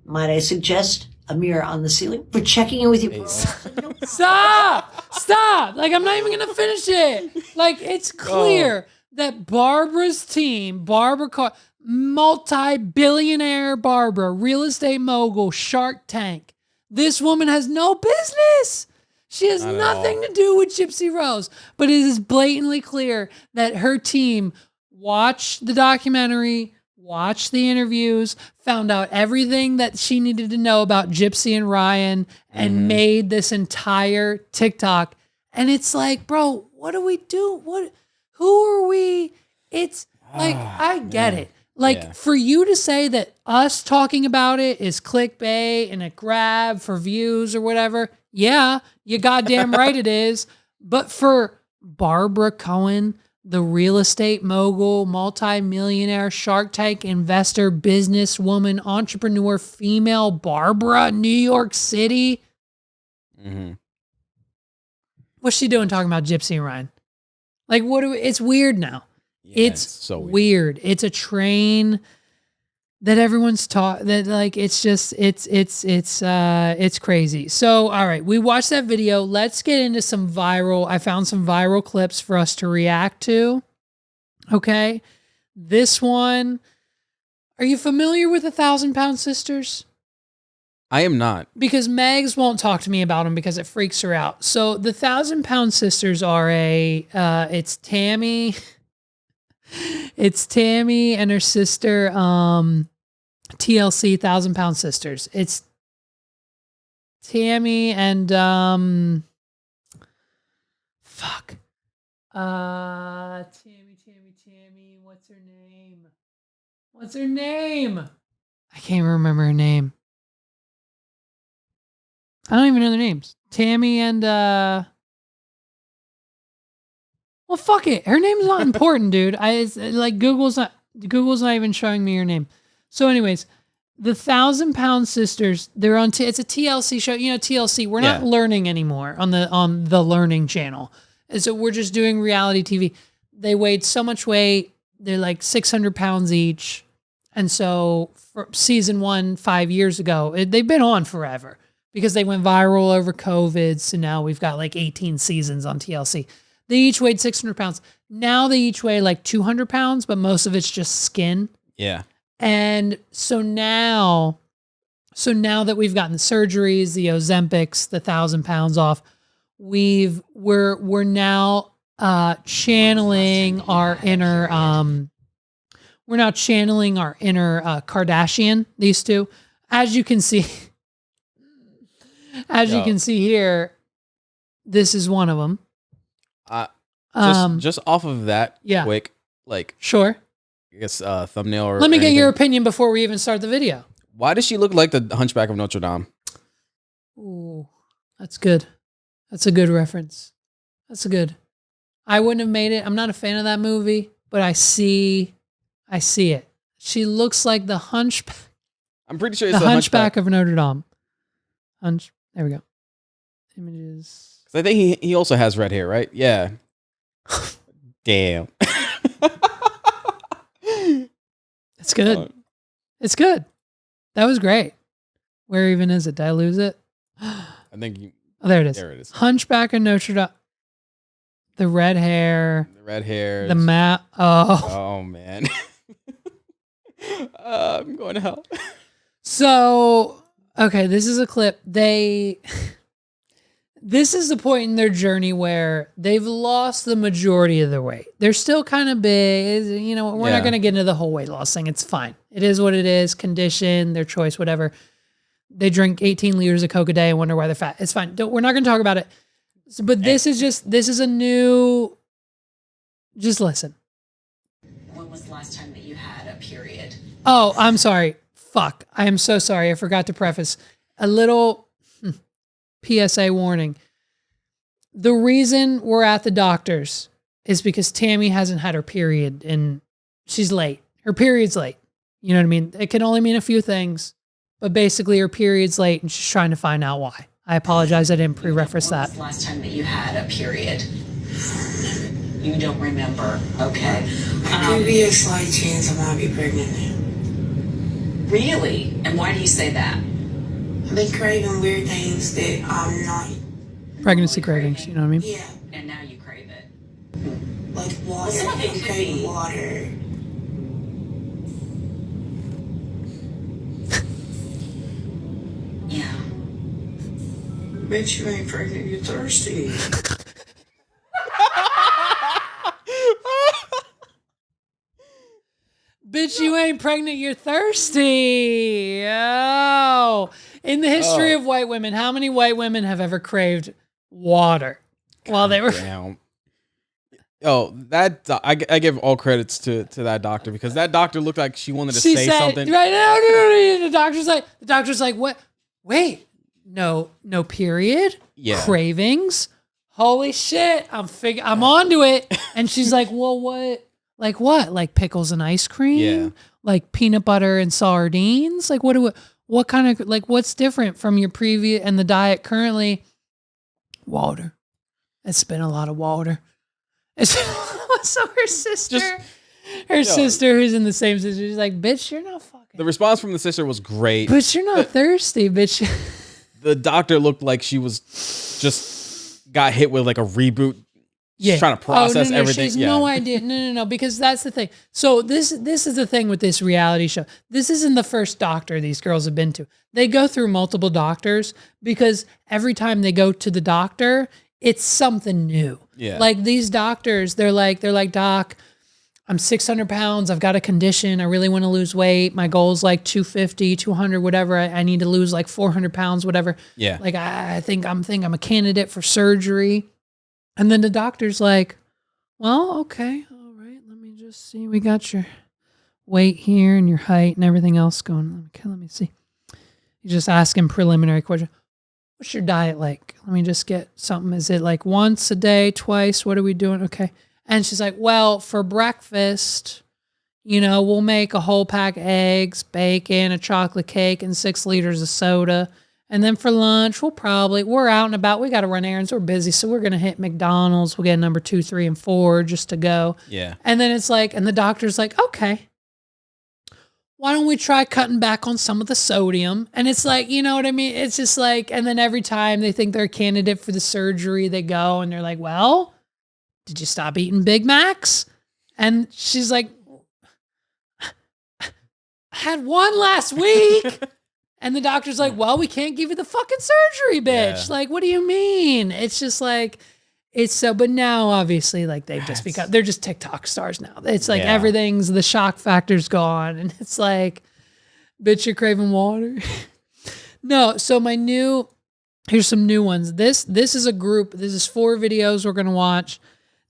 Might I suggest a mirror on the ceiling for checking in with your bro? Stop! Like, I'm not even going to finish it. Like, it's clear that Barbara's team, Barbara Carr, multi-billionaire Barbara, real estate mogul, Shark Tank. This woman has no business. She has nothing to do with Gypsy Rose. But it is blatantly clear that her team watched the documentary, watched the interviews, found out everything that she needed to know about Gypsy and Ryan, and made this entire TikTok. And it's like, bro, what do we do? Who are we? It's like, I get it. Like, for you to say that us talking about it is clickbait and a grab for views or whatever, yeah, you goddamn right it is. But for Barbara Cohen, the real estate mogul, multi-millionaire, Shark Tank investor, businesswoman, entrepreneur, female Barbara, New York City. What's she doing talking about Gypsy and Ryan? Like, it's weird now. Yeah, it's so weird. It's a train that everyone's taught that, like, it's just, it's crazy. So, all right, we watched that video. Let's get into I found some viral clips for us to react to. Okay. This one, are you familiar with the 1,000-Pound Sisters? I am not. Because Megs won't talk to me about them because it freaks her out. So the 1,000-Pound Sisters are it's Tammy. It's Tammy and her sister, TLC, 1,000-Pound Sisters. It's Tammy and, fuck. Tammy, what's her name? What's her name? I can't remember her name. I don't even know their names. Tammy and, well, fuck it. Her name's not important, dude. Google's not even showing me her name. So anyways, the 1,000-Pound Sisters, they're on, it's a TLC show. You know, TLC, we're not learning anymore on the Learning Channel. And so we're just doing reality TV. They weighed so much weight. They're like 600 pounds each. And so for season 1, 5 years ago, they've been on forever because they went viral over COVID. So now we've got like 18 seasons on TLC. They each weighed 600 pounds. Now they each weigh like 200 pounds, but most of it's just skin. Yeah. And so now that we've gotten the surgeries, the Ozempics, the 1,000 pounds off, we're now channeling our inner Kardashian, these two. As you can see, you can see here, this is one of them. Just off of that, quick, like, sure, I guess thumbnail or let me get your opinion before we even start the video. Why does she look like the Hunchback of Notre Dame? Ooh, that's good. That's a good reference. That's a good. I wouldn't have made it. I'm not a fan of that movie, but I see it. She looks like the Hunchback. I'm pretty sure it's the Hunchback of Notre Dame. There we go. Images. I think he also has red hair, right? Yeah. Damn. It's good. It's good. That was great. Where even is it? Did I lose it? I think oh, there it is. There it is. Hunchback of Notre Dame. The red hair. The red hair. The map. Oh. Oh, man. I'm going to hell. So, okay, this is a clip. This is the point in their journey where they've lost the majority of their weight. They're still kind of big. You know, we're not going to get into the whole weight loss thing. It's fine. It is what it is. Condition, their choice, whatever. They drink 18 liters of Coke a day and wonder why they're fat. It's fine. We're not going to talk about it. But this is a new, just listen. When was the last time that you had a period? Oh, I'm sorry. Fuck. I am so sorry. I forgot to preface a little PSA warning. The reason we're at the doctor's is because Tammy hasn't had her period and she's late. Her period's late. You know what I mean? It can only mean a few things, but basically her period's late and she's trying to find out why. I apologize. I didn't pre-reference that. When was the last time that you had a period? You don't remember. Okay. There could be a slight chance I might be pregnant now. Really? And why do you say that? I've been craving weird things that I'm not. Pregnancy cravings, you know what I mean? Yeah. And now you crave it. Like water. Well, some of it I'm could craving be- water. Yeah. Bet you ain't pregnant, you're thirsty. Bitch, you ain't pregnant, you're thirsty. Oh. In the history of white women, how many white women have ever craved water while they were... Damn. Oh, I give all credits to that doctor because that doctor looked like she wanted to say something. Right now, no. The doctor's like, what? Wait, no period. Yeah. Cravings. Holy shit! I'm onto it. And she's like, well, what? Like what? Like pickles and ice cream? Yeah. Like peanut butter and sardines? Like what kind of like what's different from your previous and the diet currently? Water. It's been a lot of water. So her sister, who's in the same sister, she's like, bitch, you're not fucking. The response from the sister was great. Bitch, you're not thirsty, bitch. The doctor looked like she was just got hit with like a reboot. She's trying to process everything. She has no idea. No, because that's the thing. So this is the thing with this reality show. This isn't the first doctor these girls have been to. They go through multiple doctors because every time they go to the doctor, it's something new. Yeah. Like these doctors, they're like, doc, I'm 600 pounds. I've got a condition. I really want to lose weight. My goal is like 250, 200, whatever. I need to lose like 400 pounds, whatever. Yeah. Like I think I'm a candidate for surgery. And then the doctor's like, well, okay. All right. Let me just see. We got your weight here and your height and everything else going. Okay. Let me see. You just asking preliminary question. What's your diet like? Let me just get something. Is it like once a day, twice? What are we doing? Okay. And she's like, well, for breakfast, we'll make a whole pack of eggs, bacon, a chocolate cake, and 6 liters of soda. And then for lunch, we're out and about. We got to run errands. We're busy. So we're going to hit McDonald's. We'll get number 2, 3, and 4 just to go. Yeah. And then it's like, and the doctor's like, okay, why don't we try cutting back on some of the sodium? And it's like, you know what I mean? It's just like, and then every time they think they're a candidate for the surgery, they go and they're like, well, did you stop eating Big Macs? And she's like, I had one last week. And the doctor's like, well, we can't give you the fucking surgery, bitch. Yeah. Like, what do you mean? It's just like, it's so, but now obviously like they've just become, they're just TikTok stars now. It's like everything's, the shock factor's gone. And it's like, bitch, you're craving water. No. So here's some new ones. This is a group. This is 4 videos we're going to watch.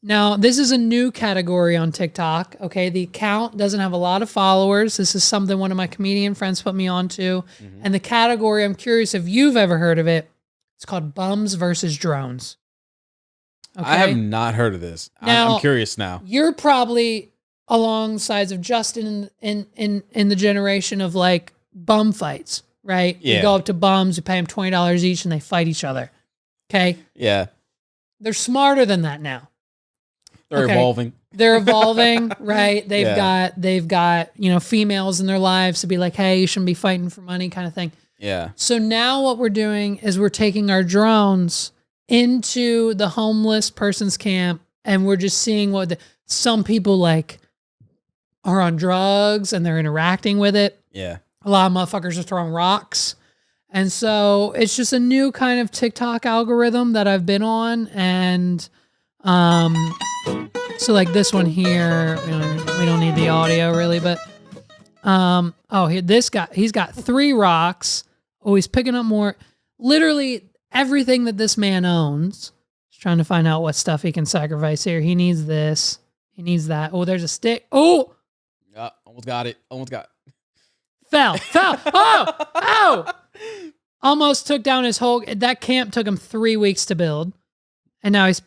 Now, this is a new category on TikTok. Okay. The account doesn't have a lot of followers. This is something one of my comedian friends put me onto. Mm-hmm. And the category, I'm curious if you've ever heard of it. It's called Bums versus Drones. Okay? I have not heard of this. Now, I'm curious now. You're probably along sides of Justin in the generation of like bum fights, right? Yeah. You go up to bums, you pay them $20 each, and they fight each other. Okay. Yeah. They're smarter than that now. They're evolving. They're evolving, right? They've got females in their lives to be like, hey, you shouldn't be fighting for money, kind of thing. Yeah. So now what we're doing is we're taking our drones into the homeless person's camp, and we're just seeing what some people like are on drugs and they're interacting with it. Yeah. A lot of motherfuckers are throwing rocks. And so it's just a new kind of TikTok algorithm that I've been on. And so like this one here, we don't need the audio really, but this guy, he's got 3 rocks. Oh, he's picking up more. Literally everything that this man owns. He's trying to find out what stuff he can sacrifice here. He needs this. He needs that. Oh, there's a stick. Oh! Almost got it. Fell. Oh! Almost took down his whole... That camp took him 3 weeks to build. And now he's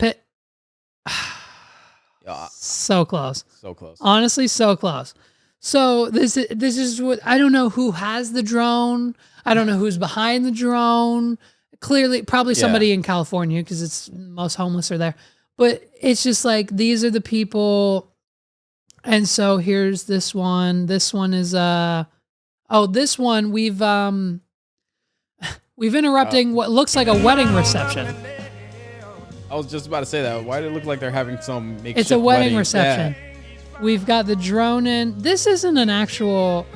so close. So close. Honestly, so close. So this is what... I don't know who has the drone. I don't know who's behind the drone. Clearly, probably somebody in California because it's most homeless are there. But it's just like, these are the people. And so here's this one. This one is, this one we've interrupting what looks like a wedding reception. I was just about to say that. Why did it look like they're having some makeshift It's a wedding reception. Yeah. We've got the drone in. This isn't an actual...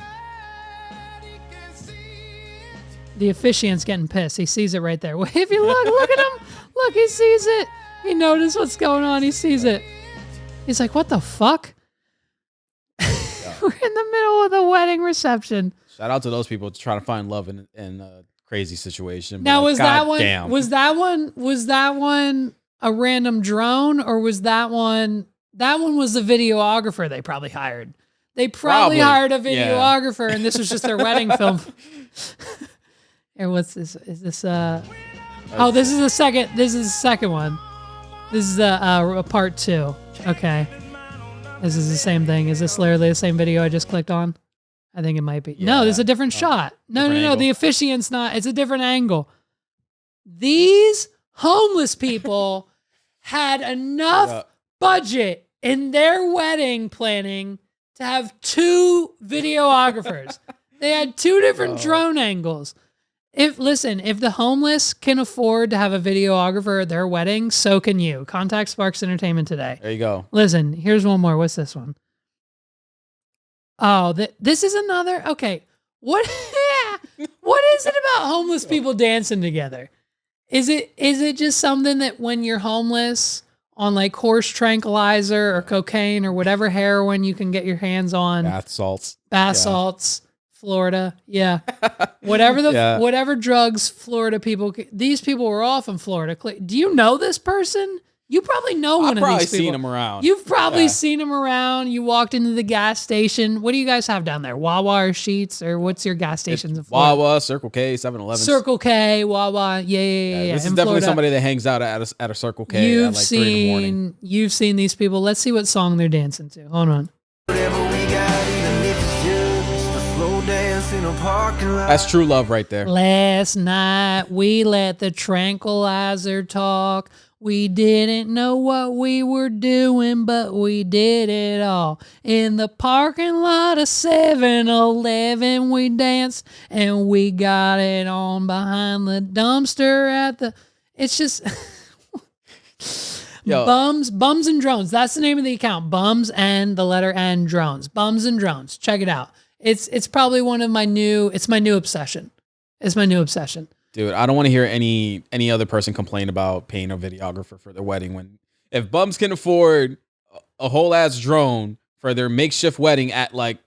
The officiant's getting pissed. He sees it right there. If you look at him. Look, he sees it. He noticed what's going on. He sees it. He's like, what the fuck? We're in the middle of the wedding reception. Shout out to those people trying to find love in a crazy situation. Now, like, was that one a random drone, or was that one That one was the videographer they probably hired. They probably hired a videographer, and this was just their wedding film. And what's this? Is this oh, this is the second. This is the second one. This is a part 2. Okay. This is the same thing. Is this literally the same video I just clicked on? I think it might be. Yeah. No, this is a different shot. No. The officiant's not. It's a different angle. These homeless people had enough budget in their wedding planning to have 2 videographers. They had 2 different drone angles. If the homeless can afford to have a videographer at their wedding, so can you. Contact Sparks Entertainment today. There you go. Listen, here's one more. What's this one? Oh, this is another. Okay. What is it about homeless people dancing together? Is it just something that when you're homeless on like horse tranquilizer or cocaine or whatever heroin you can get your hands on? Bath salts. Florida. Yeah. Whatever drugs Florida people, these people were all from Florida. Do you know this person? You probably know one of these people. I've probably seen him around. You've probably seen him around. You walked into the gas station. What do you guys have down there? Wawa or Sheetz? Or what's your gas stations in Florida? Wawa, Circle K, 7-Eleven. Circle K, Wawa. Yeah. This is definitely Florida. Somebody that hangs out at a Circle K at like 3 in the morning. You've seen these people. Let's see what song they're dancing to. Hold on. That's true love right there. Last night we let the tranquilizer talk. We didn't know what we were doing, but we did it all. In the parking lot of 7-Eleven we danced, and we got it on behind the dumpster at the... It's just... Bums and Drones. That's the name of the account. Bums and the letter N Drones. Bums and Drones. Check it out. It's probably one of my new... It's my new obsession. Dude, I don't want to hear any other person complain about paying a videographer for their wedding when if bums can afford a whole ass drone for their makeshift wedding at like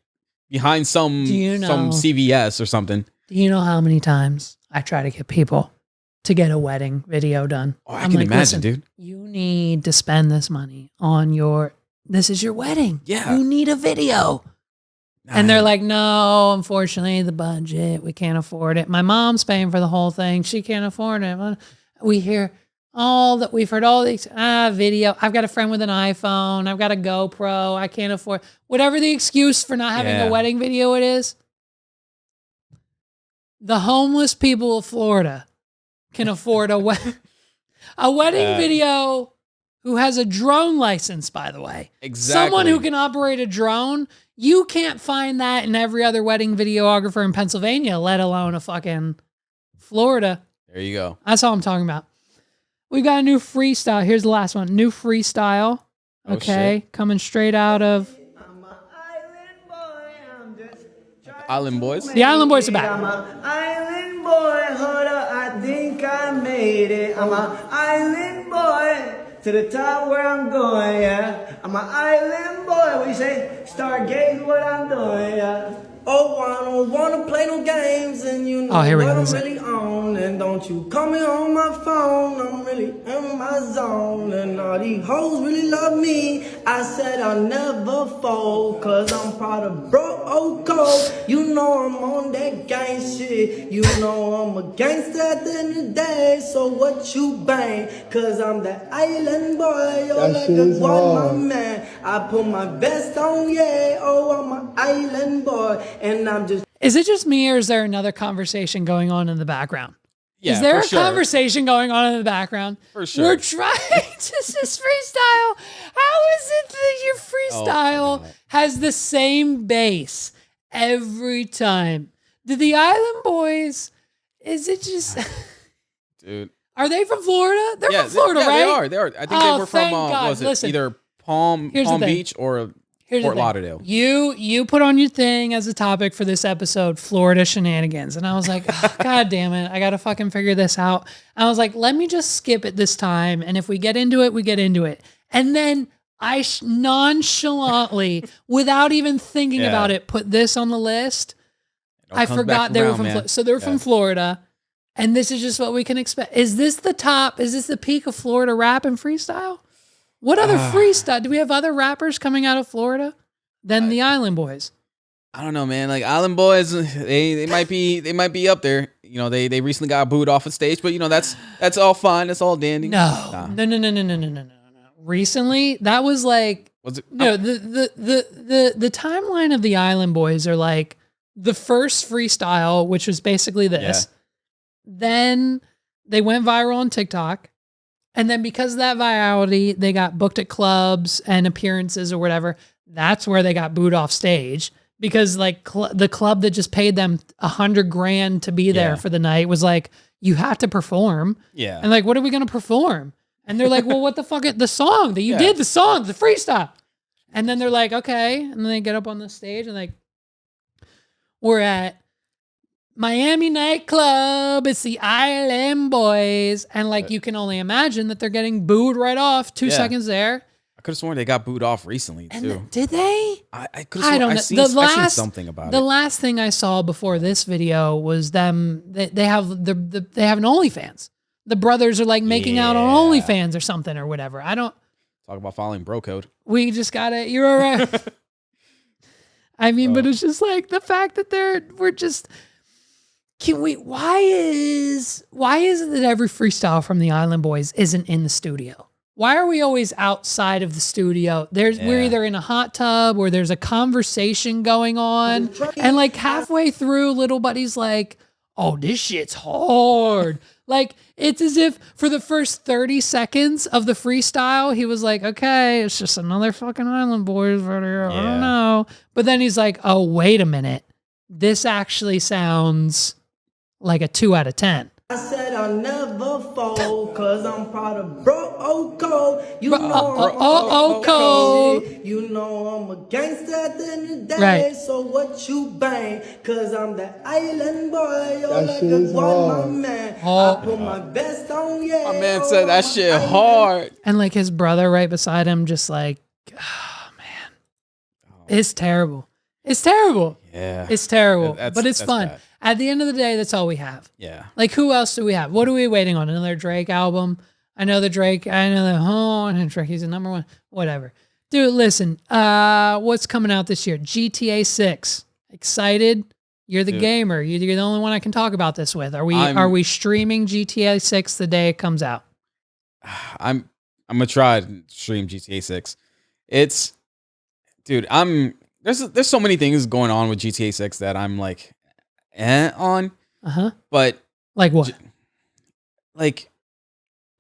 behind some CVS or something. Do you know how many times I try to get people to get a wedding video done? Oh, I can imagine, dude. You need to spend this money on this is your wedding. Yeah. You need a video. And they're like, no, unfortunately, the budget, we can't afford it. My mom's paying for the whole thing. She can't afford it. We've heard all these video. I've got a friend with an iPhone. I've got a GoPro. I can't afford whatever the excuse for not having a wedding video it is. The homeless people of Florida can afford a wedding video who has a drone license, by the way. Exactly. Someone who can operate a drone. You can't find that in every other wedding videographer in Pennsylvania, let alone a fucking Florida. There you go. That's all I'm talking about. We got a new freestyle. Here's the last one. New freestyle. Okay. Coming straight out of... Island Boys? The Island Boys are back. I'm an island boy. Hold up. I think I made it. I'm an island boy. To the top where I'm going, yeah. I'm an island boy. What you say? Stargaze what I'm doing, yeah. Oh, I don't wanna play no games, and you know here we what go. I'm really on. And don't you call me on my phone. I'm really in my zone, and all these hoes really love me. I said I'll never fold, cause I'm proud of bro old cold. You know I'm on that gang shit. You know I'm a gangster at the end of the day. So what you bang? Cause I'm that island boy. Yo, like a boy, my man. I put my vest on, yeah. Oh, I'm an island boy. And I'm just... Is it just me, or is there another conversation going on in the background? Yeah, is there a sure. conversation going on in the background? For sure. We're trying to just freestyle. How is it that your freestyle has the same bass every time? Did the Island Boys, is it just... Dude. Are they from Florida? They're from Florida, right? They are. I think they were from, either Palm Beach or... Fort Lauderdale. You put on your thing as a topic for this episode, Florida shenanigans. And I was like, oh, God damn it. I got to fucking figure this out. I was like, let me just skip it this time. And if we get into it, we get into it. And then I nonchalantly, without even thinking about it, put this on the list. I forgot they were from Florida. So they're from Florida. And this is just what we can expect. Is this the top? Is this the peak of Florida rap and freestyle? What other freestyle? Do we have other rappers coming out of Florida than the Island Boys? I don't know, man. Like Island Boys, they might be up there. You know, they recently got booed off the stage, but you know that's all fine. That's all dandy. No. Recently, that was like Was it? no. The timeline of the Island Boys are like the first freestyle, which was basically this. Then they went viral on TikTok. And then because of that virality, they got booked at clubs and appearances or whatever. That's where they got booed off stage because like the club that just paid them $100,000 to be there for the night was like, you have to perform. Yeah. And like, what are we going to perform? And they're like, well, what the fuck? The song that you did, the song, the freestyle. And then they're like, okay. And then they get up on the stage and like, we're at Miami nightclub. It's the Island Boys. And like, you can only imagine that they're getting booed right off 2 seconds there. I could have sworn they got booed off recently too. Did they? I could have sworn I seen something about it. The last thing I saw before this video was them. They have they have an OnlyFans. The brothers are like making out on OnlyFans or something or whatever. I don't talk about following bro code. We just got it. You're all right. I mean, but it's just like the fact that we're just. Can we? Why is it that every freestyle from the Island Boys isn't in the studio? Why are we always outside of the studio? We're either in a hot tub or there's a conversation going on, and like halfway through, little buddy's like, "Oh, this shit's hard." Like it's as if for the first 30 seconds of the freestyle, he was like, "Okay, it's just another fucking Island Boys right here." I don't know, but then he's like, "Oh, wait a minute, this actually sounds like a 2 out of 10. I said I'll never fold, cause I'm proud of bro code. You know code. You know I'm a gangster at the end of the day. Right. So what you bang? Cause I'm the Island Boy. Yo, That like shit a is hard. my man. Oh. I put my best on, yeah. My man said that shit hard. And like his brother right beside him, just like, oh man, it's terrible. It's terrible. Yeah. It's terrible, but it's fun. Bad. At the end of the day, that's all we have. Yeah. Like, who else do we have? What are we waiting on? Another Drake album? I know that Drake, and Drake, he's the number one. Whatever. Dude, listen, what's coming out this year? GTA 6. Excited? You're the gamer. You're the only one I can talk about this with. Are we streaming GTA 6 the day it comes out? I'm gonna try to stream GTA 6. It's, dude, there's so many things going on with GTA 6 that I'm like, on. But like what? Like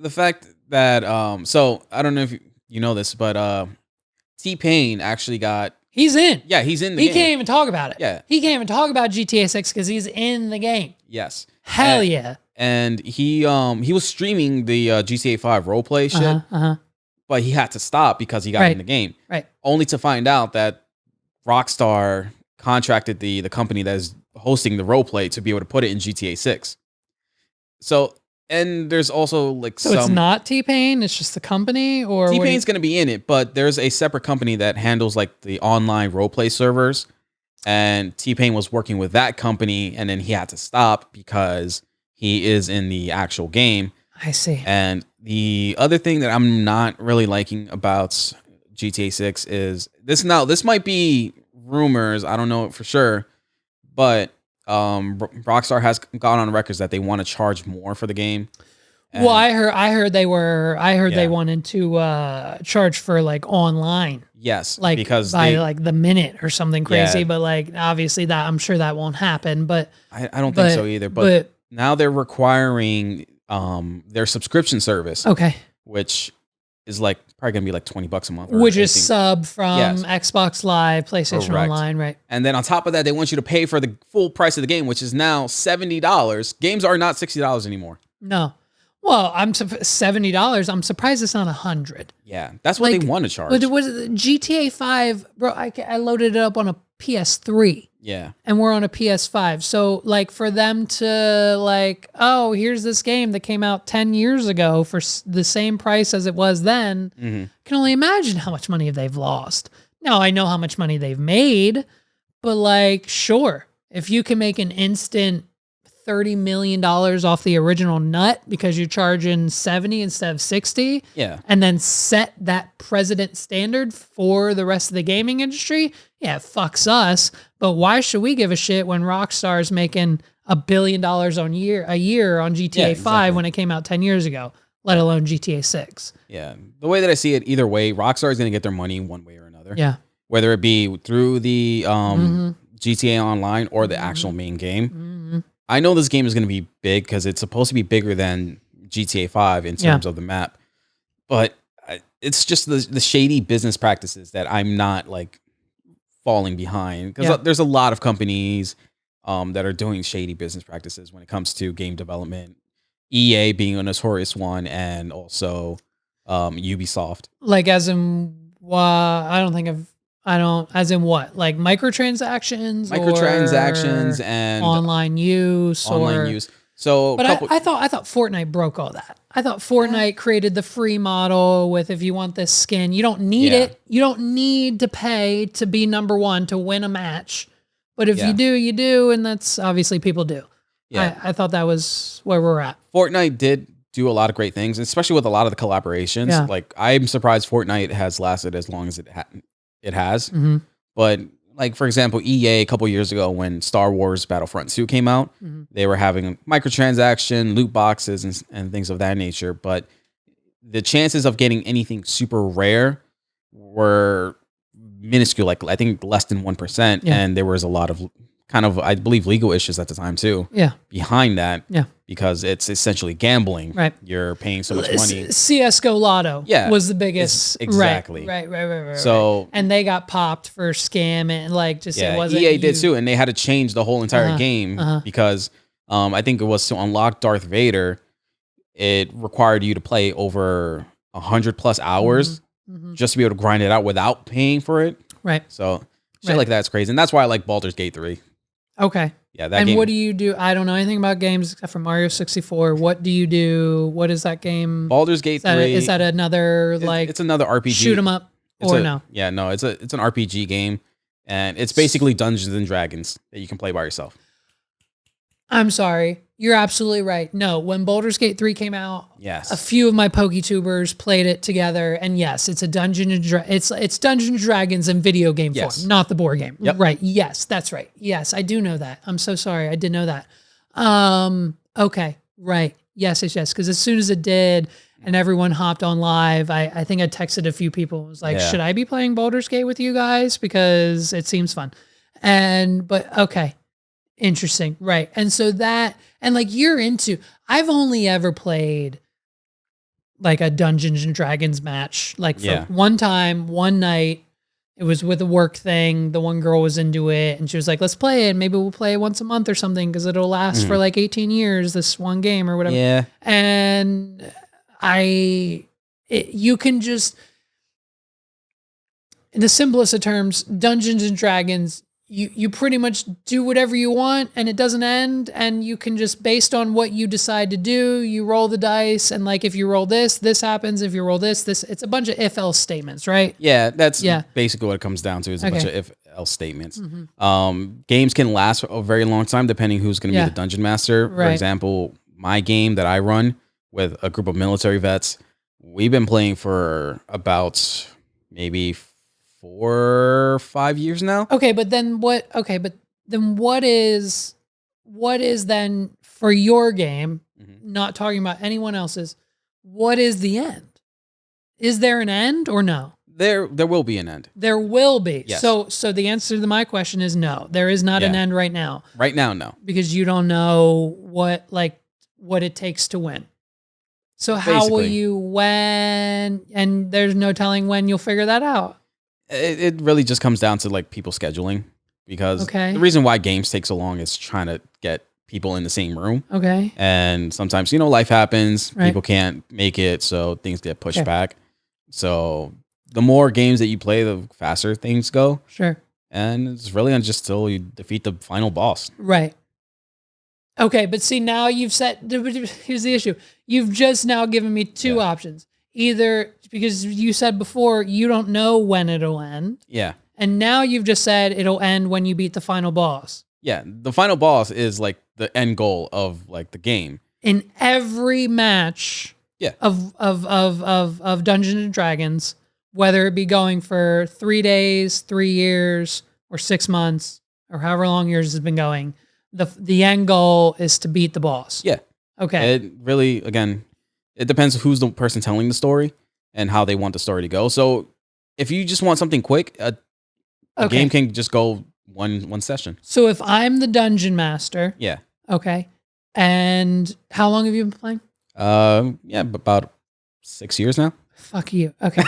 the fact that so I don't know if you know this, but T-Pain actually got. He's in. Yeah, he's in the game. He can't even talk about it. Yeah. He can't even talk about GTA 6 because he's in the game. Yes. Hell yeah. And he was streaming the GTA 5 roleplay shit. But he had to stop because he got in the game. Right. Only to find out that Rockstar contracted the company that is hosting the roleplay to be able to put it in GTA 6. So, and there's also like so it's not T-Pain, it's just the company, or T-Pain's going to be in it, but there's a separate company that handles like the online roleplay servers, and T-Pain was working with that company, and then he had to stop because he is in the actual game. I see. And the other thing that I'm not really liking about GTA 6 is this. Now, this might be rumors. I don't know it for sure. But Rockstar has gone on records that they want to charge more for the game. And well, I heard they wanted to charge for like online. Yes, like because by like the minute or something crazy. Yeah. But like obviously that I'm sure that won't happen. But I don't think so either. But now they're requiring their subscription service. Okay. Which is like probably gonna be like $20 a month. Which is sub from Xbox Live, PlayStation Correct. Online, right? And then on top of that, they want you to pay for the full price of the game, which is now $70. Games are not $60 anymore. No. Well, $70. I'm surprised it's not $100. Yeah, that's what they want to charge. But was GTA 5, bro? I loaded it up on a PS3. Yeah. And we're on a PS5. So like for them to like, oh, here's this game that came out 10 years ago for the same price as it was then, can only imagine how much money they've lost. Now I know how much money they've made, but like, sure, if you can make an instant $30 million off the original nut because you're charging 70 instead of 60. Yeah. And then set that precedent standard for the rest of the gaming industry. Yeah, it fucks us. But why should we give a shit when Rockstar's making $1 billion a year on GTA 5 when it came out 10 years ago, let alone GTA 6? Yeah. The way that I see it, either way, Rockstar is going to get their money one way or another. Yeah. Whether it be through the GTA Online or the actual main game. I know this game is going to be big because it's supposed to be bigger than GTA 5 in terms of the map. But it's just the shady business practices that I'm not like falling behind. Because there's a lot of companies that are doing shady business practices when it comes to game development. EA being a notorious one, and also Ubisoft. Like as in, as in what? Like microtransactions Microtransactions or and online use. So, but I thought Fortnite broke all that. I thought Fortnite created the free model with, if you want this skin, you don't need it. You don't need to pay to be number one to win a match. But if you do, you do. And that's obviously people do. Yeah. I thought that was where we're at. Fortnite did do a lot of great things, especially with a lot of the collaborations. Yeah. Like, I'm surprised Fortnite has lasted as long as it has. Mm-hmm. But like, for example, EA a couple years ago when Star Wars Battlefront 2 came out, they were having microtransaction, loot boxes, and things of that nature. But the chances of getting anything super rare were minuscule, like I think less than 1%. Yeah. And there was a lot of kind of, I believe, legal issues at the time too. Yeah. Behind that. Yeah. Because it's essentially gambling. Right. You're paying so much money. CSGO Lotto was the biggest. Exactly. Right. So, and they got popped for scam and like just it wasn't. EA did too, and they had to change the whole entire game because I think it was to unlock Darth Vader, it required you to play over 100+ hours just to be able to grind it out without paying for it. Right. So shit like that's crazy, and that's why I like Baldur's Gate 3. Okay. Yeah, that and game. what do you do? I don't know anything about games except for Mario 64. What do you do? What is that game? Baldur's Gate 3. Is that another like? It's another RPG. Shoot 'em up no? Yeah, no. It's an RPG game, and it's basically Dungeons and Dragons that you can play by yourself. I'm sorry. You're absolutely right. No, when Baldur's Gate 3 came out, yes, a few of my PokeTubers played it together, and yes, it's a it's Dungeons and Dragons in video game form, not the board game. Yep. Right. Yes, that's right. Yes, I do know that. I'm so sorry. I did know that. Okay. Right. Yes. Because as soon as it did and everyone hopped on live, I think I texted a few people. I was like, should I be playing Baldur's Gate with you guys? Because it seems fun. But okay. Interesting. Right. And so like I've only ever played like a Dungeons and Dragons match, like for one time, one night. It was with a work thing. The one girl was into it and she was like, let's play it. Maybe we'll play it once a month or something because it'll last for like 18 years, this one game or whatever. Yeah. And you can just, in the simplest of terms, Dungeons and Dragons, you pretty much do whatever you want and it doesn't end, and you can just, based on what you decide to do, you roll the dice, and like if you roll this happens, if you roll this, it's a bunch of if-else statements, right? Yeah, that's basically what it comes down to, is a bunch of if-else statements. Games can last a very long time depending who's going to be the dungeon master. For example, my game that I run with a group of military vets, we've been playing for about maybe 4 or 5 years now. Okay, but then what is then for your game, not talking about anyone else's, what is the end? Is there an end or no? There will be an end. There will be. Yes. So the answer to my question is no. There is not an end right now. Right now, no. Because you don't know what it takes to win. So how will you when, and there's no telling when you'll figure that out. It really just comes down to like people scheduling, because the reason why games take so long is trying to get people in the same room. Okay. And sometimes, life happens, people can't make it, so things get pushed back. So the more games that you play, the faster things go. Sure. And it's really just till you defeat the final boss. Right. Okay, but see, now you've here's the issue. You've just now given me two options. Either, because you said before, you don't know when it'll end. Yeah. And now you've just said it'll end when you beat the final boss. Yeah. The final boss is like the end goal of like the game. In every match Yeah. of Dungeons and Dragons, whether it be going for 3 days, 3 years, or 6 months, or however long yours has been going, the end goal is to beat the boss. Yeah. Okay. It really, again, it depends who's the person telling the story and how they want the story to go. So if you just want something quick, a game can just go one session. So if I'm the dungeon master, Yeah. okay, and how long have you been playing? Yeah, about 6 years now. Fuck you. Okay.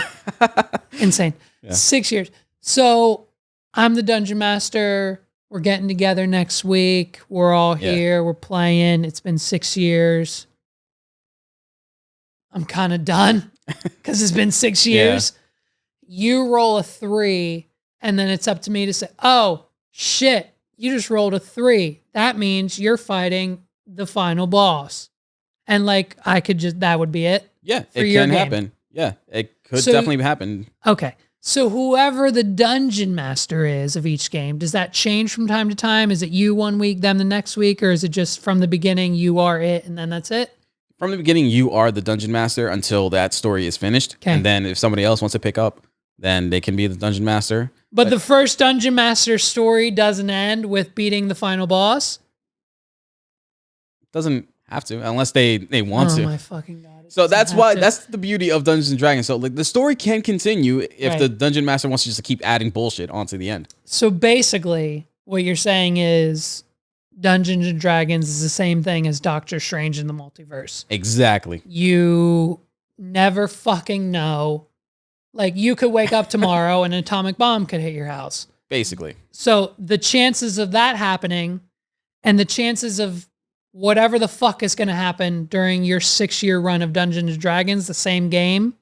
Insane. Yeah. 6 years. So I'm the dungeon master. We're getting together next week. We're all here. We're playing. It's been 6 years. I'm kind of done because it's been 6 years. You roll a 3, and then it's up to me to say, oh, shit, you just rolled a 3. That means you're fighting the final boss. And like, that would be it. Yeah, for it your can game. happen. Yeah, it could definitely happen. Okay. So whoever the dungeon master is of each game, does that change from time to time? Is it you one week, them the next week? Or is it just from the beginning, you are it, and then that's it? From the beginning, you are the dungeon master until that story is finished. Okay. And then if somebody else wants to pick up, then they can be the dungeon master. But the first dungeon master story doesn't end with beating the final boss? Doesn't have to, unless they want to. Oh my fucking God. So that's why, that's the beauty of Dungeons and Dragons. So like the story can continue if the dungeon master wants to just keep adding bullshit onto the end. So basically, what you're saying is Dungeons and Dragons is the same thing as Doctor Strange in the multiverse. Exactly. You never fucking know. Like, you could wake up tomorrow and an atomic bomb could hit your house. Basically. So the chances of that happening and the chances of whatever the fuck is going to happen during your 6-year run of Dungeons and Dragons, the same game,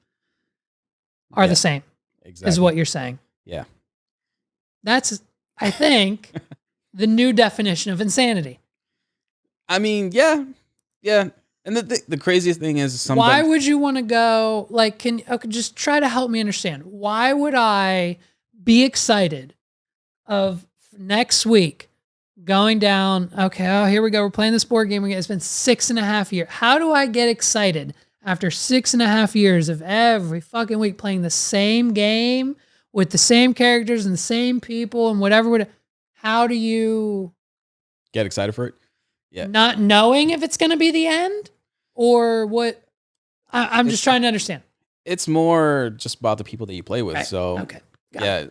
are the same. Exactly. Is what you're saying. Yeah. That's, I think, the new definition of insanity. I mean, yeah. And the craziest thing is sometimes... Why would you want to go, like, just try to help me understand. Why would I be excited of next week going down, okay, oh, here we go, we're playing this board game again. It's been 6.5 years. How do I get excited after 6.5 years of every fucking week playing the same game with the same characters and the same people and whatever? How do you... get excited for it? Yeah. Not knowing if it's going to be the end or what? I'm just trying to understand. It's more just about the people that you play with. Right. So Okay.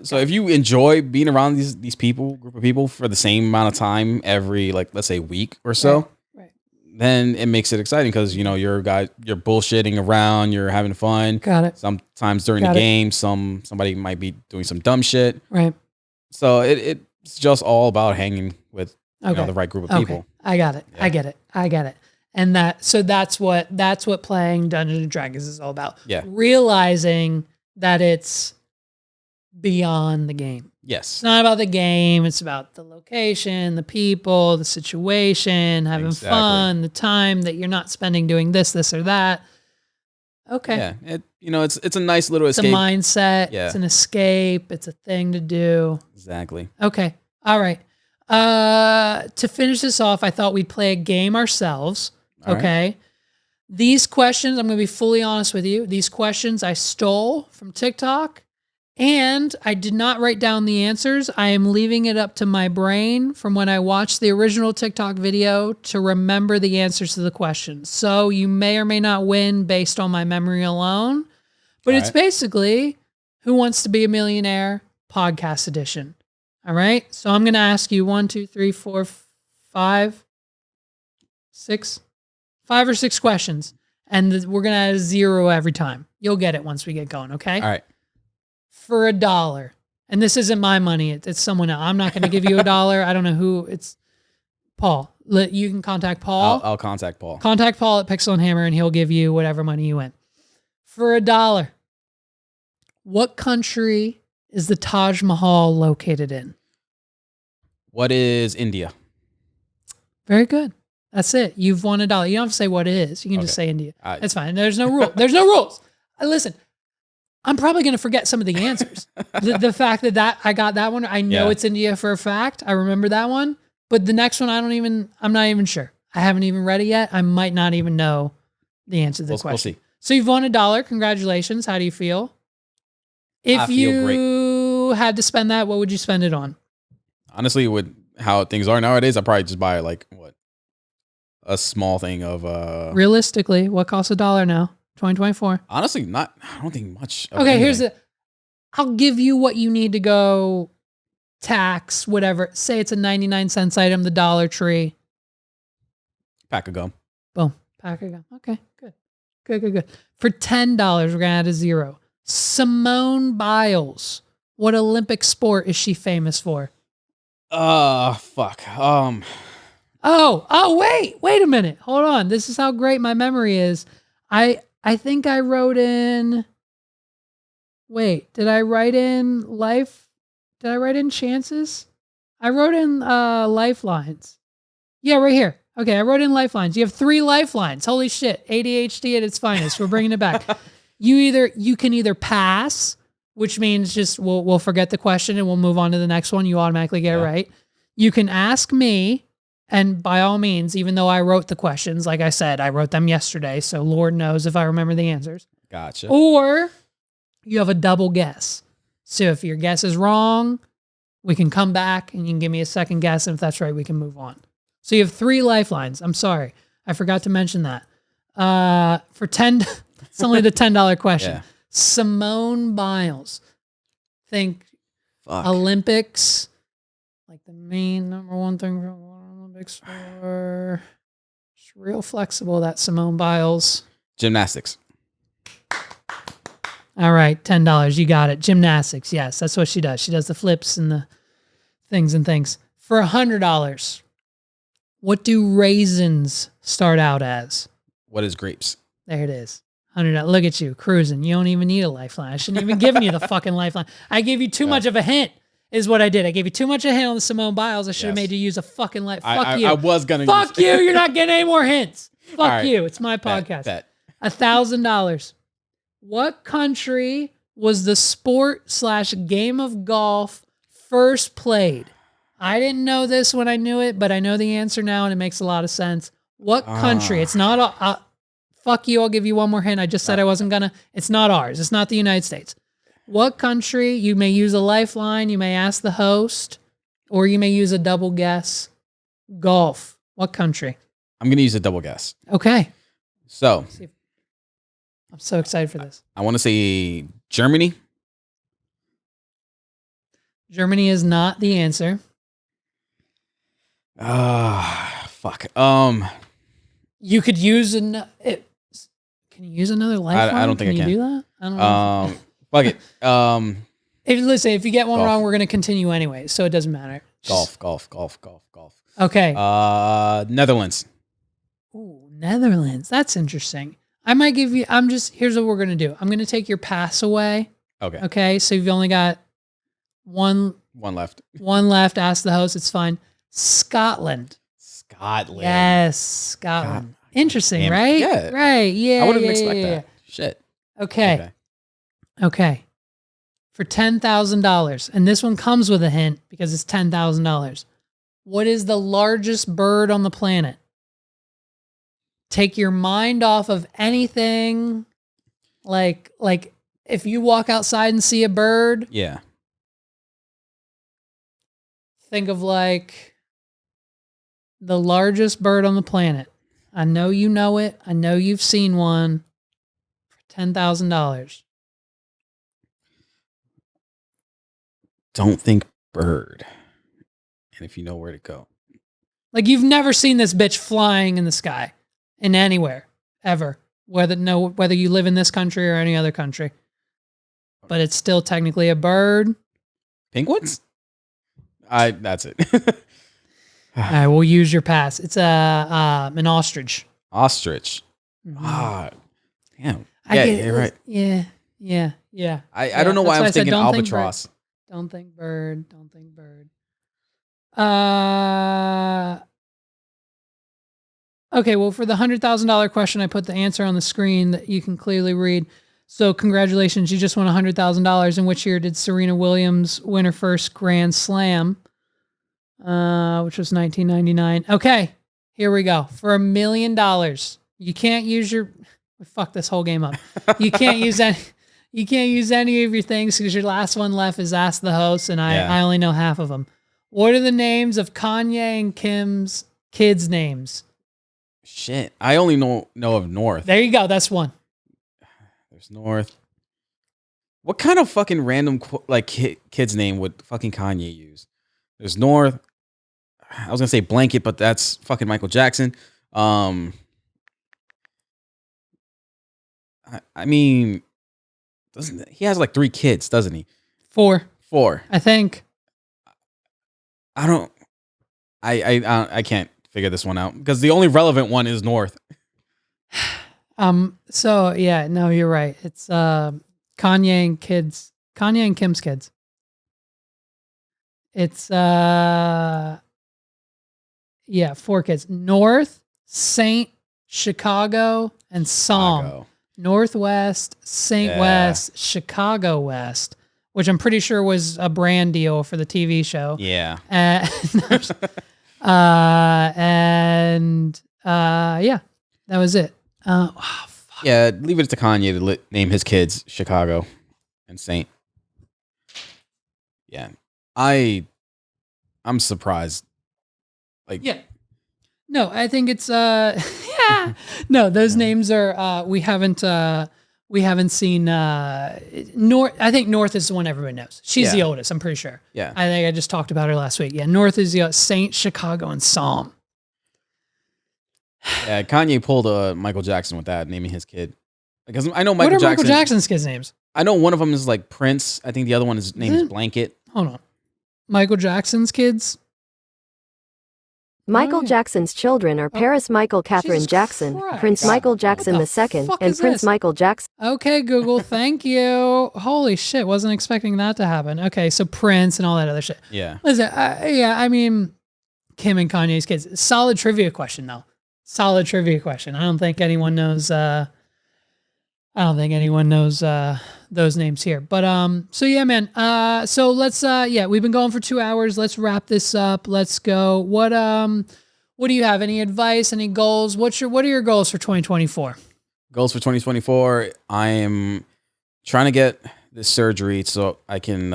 So if you enjoy being around these people, group of people for the same amount of time every, like, let's say week or so, Right. then it makes it exciting because, you know, you're bullshitting around, you're having fun. Got it. Sometimes during the game, somebody might be doing some dumb shit. Right. So it's just all about hanging with you know, the right group of people. I got it. Yeah. I get it. And that's what playing Dungeons and Dragons is all about. Yeah. Realizing that it's beyond the game. Yes. It's not about the game. It's about the location, the people, the situation, having fun, the time that you're not spending doing this or that. Okay. Yeah. It's a nice little escape. It's a mindset. Yeah. It's an escape. It's a thing to do. Exactly. Okay. All right. To finish this off, I thought we'd play a game ourselves. All okay. right. These questions, I'm going to be fully honest with you. These questions I stole from TikTok and I did not write down the answers. I am leaving it up to my brain from when I watched the original TikTok video to remember the answers to the questions. So you may or may not win based on my memory alone, but it's basically Who Wants to Be a Millionaire podcast edition. All right. So I'm going to ask you 5 or 6 questions, and we're going to add a 0 every time. You'll get it once we get going. Okay. All right. For $1, and this isn't my money. It's someone else. I'm not going to give you $1. I don't know who it's. Paul. You can contact Paul. I'll contact Paul. Contact Paul at Pixel and Hammer, and he'll give you whatever money you win. For $1, what country is the Taj Mahal located in? What is India? Very good. That's it. You've won $1. You don't have to say what it is. You can just say India. That's fine. There's no rule. There's no rules. Listen, I'm probably going to forget some of the answers. the fact that I got that one, I know it's India for a fact. I remember that one. But the next one, I'm not even sure. I haven't even read it yet. I might not even know the answer to the question. We'll see. So you've won $1. Congratulations. How do you feel? If I feel you had to spend that, what would you spend it on? Honestly, with how things are nowadays, I'd probably just buy like a small thing of Realistically, what costs $1 now? 2024. Honestly, I don't think much. Okay, I'll give you what you need to go tax, whatever. Say it's a 99-cent item, the Dollar Tree. Pack of gum. Boom. Pack of gum. Okay, good. Good. For $10, we're going to add a 0. Simone Biles. What Olympic sport is she famous for? Fuck. Wait a minute. Hold on. This is how great my memory is. I think I wrote in. Wait, did I write in life? Did I write in chances? I wrote in lifelines. Yeah, right here. Okay, I wrote in lifelines. You have 3 lifelines. Holy shit. ADHD at its finest. We're bringing it back. You can either pass, which means just we'll forget the question and we'll move on to the next one. You automatically get it right. You can ask me, and by all means, even though I wrote the questions, like I said, I wrote them yesterday, so Lord knows if I remember the answers. Gotcha. Or you have a double guess. So if your guess is wrong, we can come back and you can give me a second guess, and if that's right, we can move on. So you have 3 lifelines. I'm sorry. I forgot to mention that. For 10, it's only the $10 question. Yeah. Simone Biles. Think Olympics. Like the main number one thing for Olympics for. It's real flexible, that Simone Biles. Gymnastics. All right, $10. You got it. Gymnastics. Yes, that's what she does. She does the flips and the things. For $100, what do raisins start out as? What is grapes? There it is. $100. Look at you cruising. You don't even need a lifeline. I shouldn't even given you the fucking lifeline. I gave you too much of a hint. Is what I did. I gave you too much of a hint on the Simone Biles. I should have made you use a fucking light. Fuck you. I was gonna. Fuck you. You're not getting any more hints. Fuck right. you. It's my podcast. Bet. $1,000. What country was the sport/game of golf first played? I didn't know this when I knew it, but I know the answer now, and it makes a lot of sense. What country? It's not. Fuck you. I'll give you one more hint. I just said I wasn't gonna. It's not ours. It's not the United States. What country? You may use a lifeline. You may ask the host, or you may use a double guess. Golf. What country? I'm going to use a double guess. Okay. So I'm so excited for this. I want to say Germany. Germany is not the answer. Fuck. You could use can you use another lifeline? I don't think can I can. You do that? I don't know. Fuck it. If you get one golf. wrong, we're gonna continue anyway, so it doesn't matter. Golf. Okay. Netherlands. Ooh, Netherlands. That's interesting. I might give you. Here's what we're gonna do. I'm gonna take your pass away. Okay. Okay. So you've only got one left. One left. Ask the host. It's fine. Scotland. Yes, Scotland. Interesting, Damn. right? Yeah. Right. Yeah. I wouldn't yeah, expect yeah, that. Shit. Okay. For $10,000, and this one comes with a hint because it's $10,000. What is the largest bird on the planet? Take your mind off of anything, like if you walk outside and see a bird. Yeah. Think of like the largest bird on the planet. I know you know it. I know you've seen one. For $10,000. Don't think bird. And if you know where to go. Like you've never seen this bitch flying in the sky in anywhere ever, whether you live in this country or any other country. But it's still technically a bird. Penguins? That's it. All right, we'll use your pass. It's an ostrich. Ostrich. Mhm. Damn. Yeah, you're right. Yeah. I don't know why I was thinking albatross. Don't think bird. Okay, well, for the $100,000 question, I put the answer on the screen that you can clearly read. So congratulations, you just won $100,000. In which year did Serena Williams win her first Grand Slam? which was 1999. Okay, here we go. For $1 million, you can't use your. Fuck this whole game up. You can't use any. You can't use any of your things because your last one left is Ask the Host, and I only know half of them. What are the names of Kanye and Kim's kids' names? Shit, I only know of North. There you go. That's one. There's North. What kind of fucking random kid's name would fucking Kanye use? There's North. I was gonna say Blanket, but that's fucking Michael Jackson. I mean, doesn't he has like 3 kids, doesn't he? 4. 4. I think. I don't. I can't figure this one out because the only relevant one is North. So yeah, no, you're right. It's Kanye and Kim's kids. It's 4 kids. North, Saint, Chicago, and Psalm. Chicago. Northwest, Saint West, Chicago West, which I'm pretty sure was a brand deal for the TV show. Yeah. That was it. Yeah, leave it to Kanye to name his kids Chicago and Saint. Yeah, I'm surprised. No, I think it's no, those names are we haven't seen North. I think North is the one everyone knows. She's the oldest, I'm pretty sure. Yeah. I think I just talked about her last week. Yeah, North is the Saint, Chicago, and Psalm. Yeah, Kanye pulled a Michael Jackson with that, naming his kid. Because I know What are Michael Jackson's kids' names? I know one of them is like Prince. I think the other one is name is Blanket. Hold on. Michael Jackson's kids? Michael Jackson's children are Paris Michael Catherine Jesus Jackson, Christ. Prince Michael Jackson What the II, fuck and is Prince this? Michael Jackson. Okay, Google, thank you. Holy shit, wasn't expecting that to happen. Okay, so Prince and all that other shit. Yeah. Listen, I mean, Kim and Kanye's kids. Solid trivia question, though. Solid trivia question. I don't think anyone knows. Those names here. But so yeah, man. So let's we've been going for 2 hours. Let's wrap this up. Let's go. What do you have? Any advice? Any goals? What are your goals for 2024? Goals for 2024. I am trying to get this surgery so I can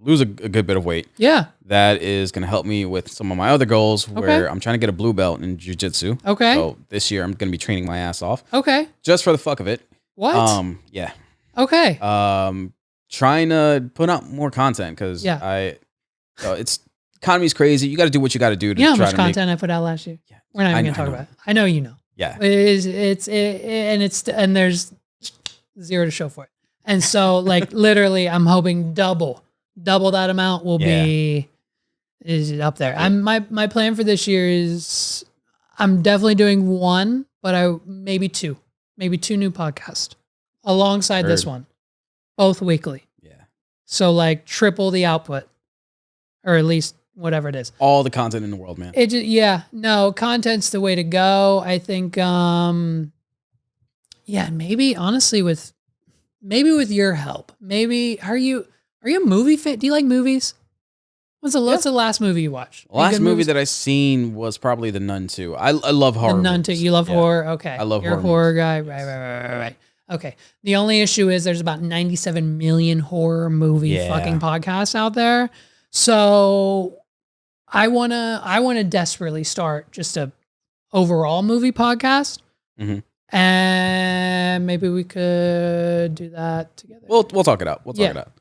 lose a good bit of weight. Yeah. That is going to help me with some of my other goals where I'm trying to get a blue belt in jiu-jitsu. Okay. So this year I'm going to be training my ass off. Okay. Just for the fuck of it. What? Yeah. Okay. Trying to put out more content because it's economy's crazy. You got to do what you got to do to You know how try much to content I put out last year? Yeah. We're not even going to talk about it. I know you know. Yeah. And there's zero to show for it. And so like literally I'm hoping double that amount will be up there. My plan for this year is I'm definitely doing one, but maybe two new podcasts alongside this one, both weekly. Yeah. So like triple the output, or at least whatever it is. All the content in the world, man. Content's the way to go. I think, maybe honestly with your help, maybe are you a movie fan? Do you like movies? What's the last movie you watched? The last movie that I seen was probably The Nun 2. I love horror. The Nun 2. You love horror? Okay. I love You're horror. You're a horror guy. Right. Okay. The only issue is there's about 97 million horror movie fucking podcasts out there. So I wanna desperately start just a overall movie podcast. Mm-hmm. And maybe we could do that together. We'll talk it out. We'll talk it out.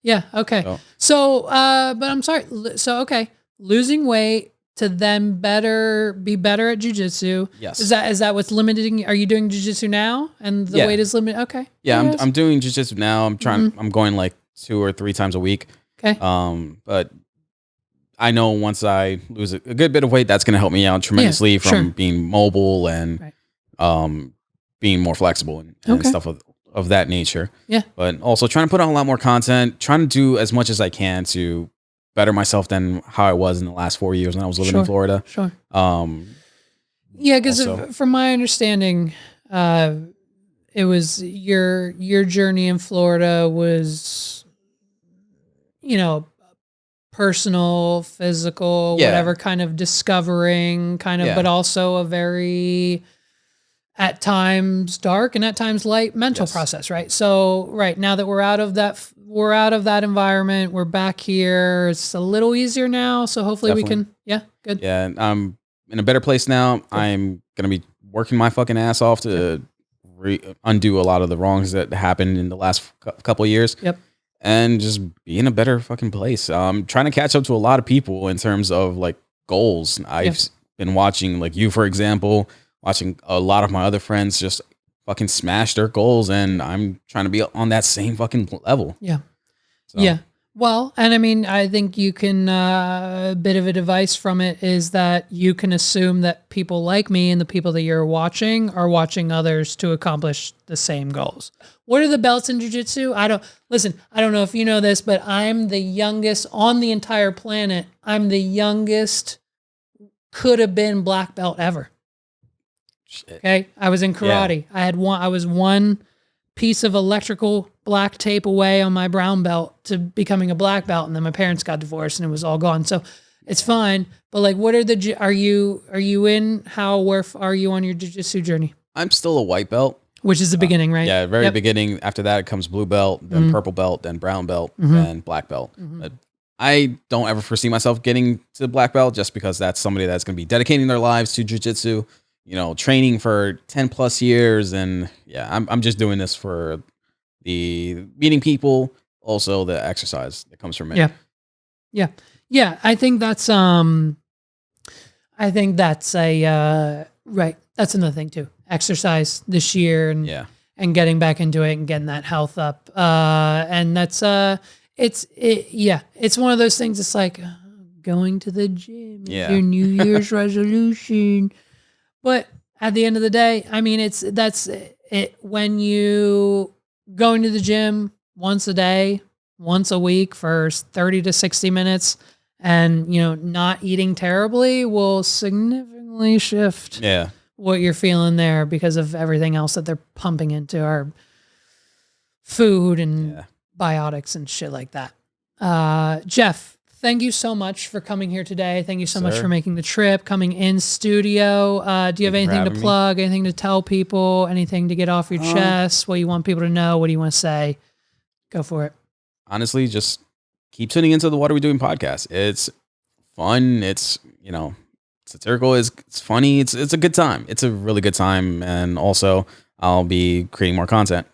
Yeah. Okay. So, but I'm sorry. So, okay. Losing weight to then be better at jiu-jitsu. Yes. Is that what's limiting? Are you doing jiu-jitsu now? And the weight is limited? Okay. Yeah. I'm doing jiu-jitsu now. I'm trying, I'm going like 2 or 3 times a week. Okay. But I know once I lose a good bit of weight, that's going to help me out tremendously from being mobile and, being more flexible and stuff of that nature. Yeah. But also trying to put out a lot more content, trying to do as much as I can to better myself than how I was in the last 4 years when I was living in Florida. Sure. Because from my understanding, it was your journey in Florida was, personal, physical, Yeah. whatever kind of discovering kind of, Yeah. but also a very at times dark and at times light mental Yes. process, right? So right now that we're out of that environment, we're back here. It's a little easier now. So hopefully we Definitely. can, yeah, good. Yeah, and I'm in a better place now. I'm gonna be working my fucking ass off to undo a lot of the wrongs that happened in the last couple of years. Yep. And just be in a better fucking place. Trying to catch up to a lot of people in terms of like goals. I've been watching, like you, for example, watching a lot of my other friends just fucking smash their goals, and I'm trying to be on that same fucking level. Yeah. So, Yeah. Well, and I mean, I think you can, a bit of advice from it is that you can assume that people like me and the people that you're watching are watching others to accomplish the same goals. What are the belts in jiu-jitsu? I don't know if you know this, but I'm the youngest on the entire planet. I'm the youngest could have been black belt ever. Shit. Okay. I was in karate. I was one piece of electrical black tape away on my brown belt to becoming a black belt. And then my parents got divorced and it was all gone. So it's fine. But like, what are are you in where are you on your jiu-jitsu journey? I'm still a white belt. Which is the beginning, right? Yeah, very Yep. beginning. After that, it comes blue belt, then purple belt, then brown belt, then black belt. But I don't ever foresee myself getting to black belt just because that's somebody that's going to be dedicating their lives to jiu-jitsu, training for 10 plus years. And yeah, I'm just doing this for the meeting people, also the exercise that comes from it. Yeah. Yeah. Yeah. I think that's right. That's another thing too. Exercise this year and getting back into it and getting that health up. And that's, it's one of those things. It's like going to the gym, is your New Year's resolution. But at the end of the day, I mean, that's it. When you going to the gym once a day, once a week for 30 to 60 minutes and, not eating terribly will significantly shift what you're feeling there because of everything else that they're pumping into our food and biotics and shit like that. Jeff, thank you so much for coming here today. Thank you so much for making the trip, coming in studio. Do you have anything to plug, anything to tell people, anything to get off your chest, what you want people to know? What do you want to say? Go for it. Honestly, just keep tuning into the What Are We Doing podcast. It's fun. It's, satirical, it's funny. It's a good time. It's a really good time. And also I'll be creating more content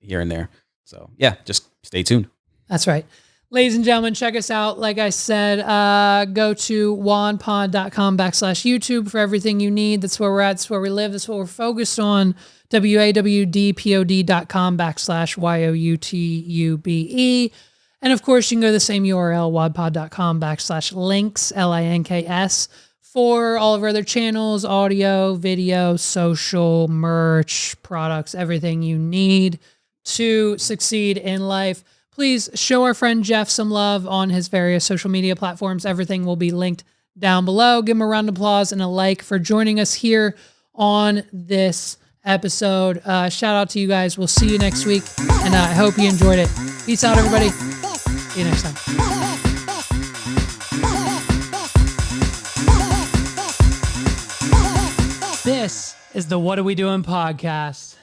here and there. So yeah, just stay tuned. That's right. Ladies and gentlemen, check us out. Like I said, go to wanpod.com/YouTube for everything you need. That's where we're at. That's where we live. That's what we're focused on. WAWDPOD.com/YOUTUBE. And of course, you can go to the same URL, wadpod.com/links, LINKS, for all of our other channels, audio, video, social, merch, products, everything you need to succeed in life. Please show our friend Jeff some love on his various social media platforms. Everything will be linked down below. Give him a round of applause and a like for joining us here on this episode. Shout out to you guys. We'll see you next week, and I hope you enjoyed it. Peace out, everybody. See you next time. This is the What Are We Doing podcast.